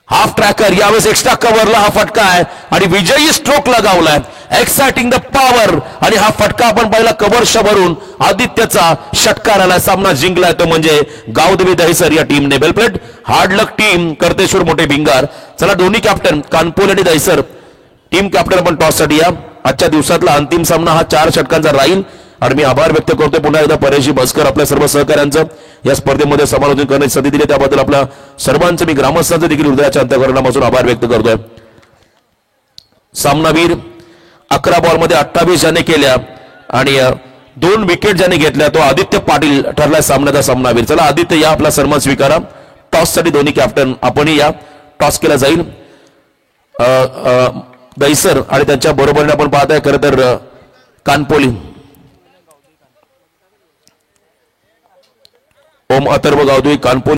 हाफ ट्रॅकर यावेळेस एक्स्ट्रा कव्हरला हा फटका आहे आणि विजयी स्ट्रोक लगावलाय. Exciting the power. आणि हा फटका आपण पाहिला कव्हरच्या भरून आदित्यचा षटकार आला. सामना जिंकलाय तो म्हणजे गावदेवी दहिसर या टीमने. वेल हार्ड लक टीम कर्तेश्वर मोठे भिंगार. चला दोन्ही कॅप्टन कानपोल आणि दहिसर टीम कॅप्टन आपण टॉस साठी या. आजच्या दिवसातला अंतिम सामना हा 4 षटकांचा राहील. आणि मी आभार व्यक्त करतो पुन्हा एकदा परेशी भस्कर आपल्या सर्व सहकाऱ्यांचं या स्पर्धेमध्ये समालोचन करण्याची संधी दिली त्याबद्दल आपल्या सर्वांचं मी ग्रामस्थांचं देखील हृदयाच्या अंतःकरणापासून आभार व्यक्त करतोय. सामनावीर 11 बॉल मध्ये 28 ज्याने केल्या आणि 2 विकेट ज्याने घेतल्या तो आदित्य पाटील ठरलाय सामन्याचा सामनावीर. चला आदित्य या, आपला सन्मान स्वीकारा. टॉस साठी दोन्ही कॅप्टन आपणही या. टॉस केला जाईल. दहिसर आणि त्यांच्या बरोबरीने आपण पाहताय खरं तर कानपोली. ओम अथर्व गावदेवी कानपोली.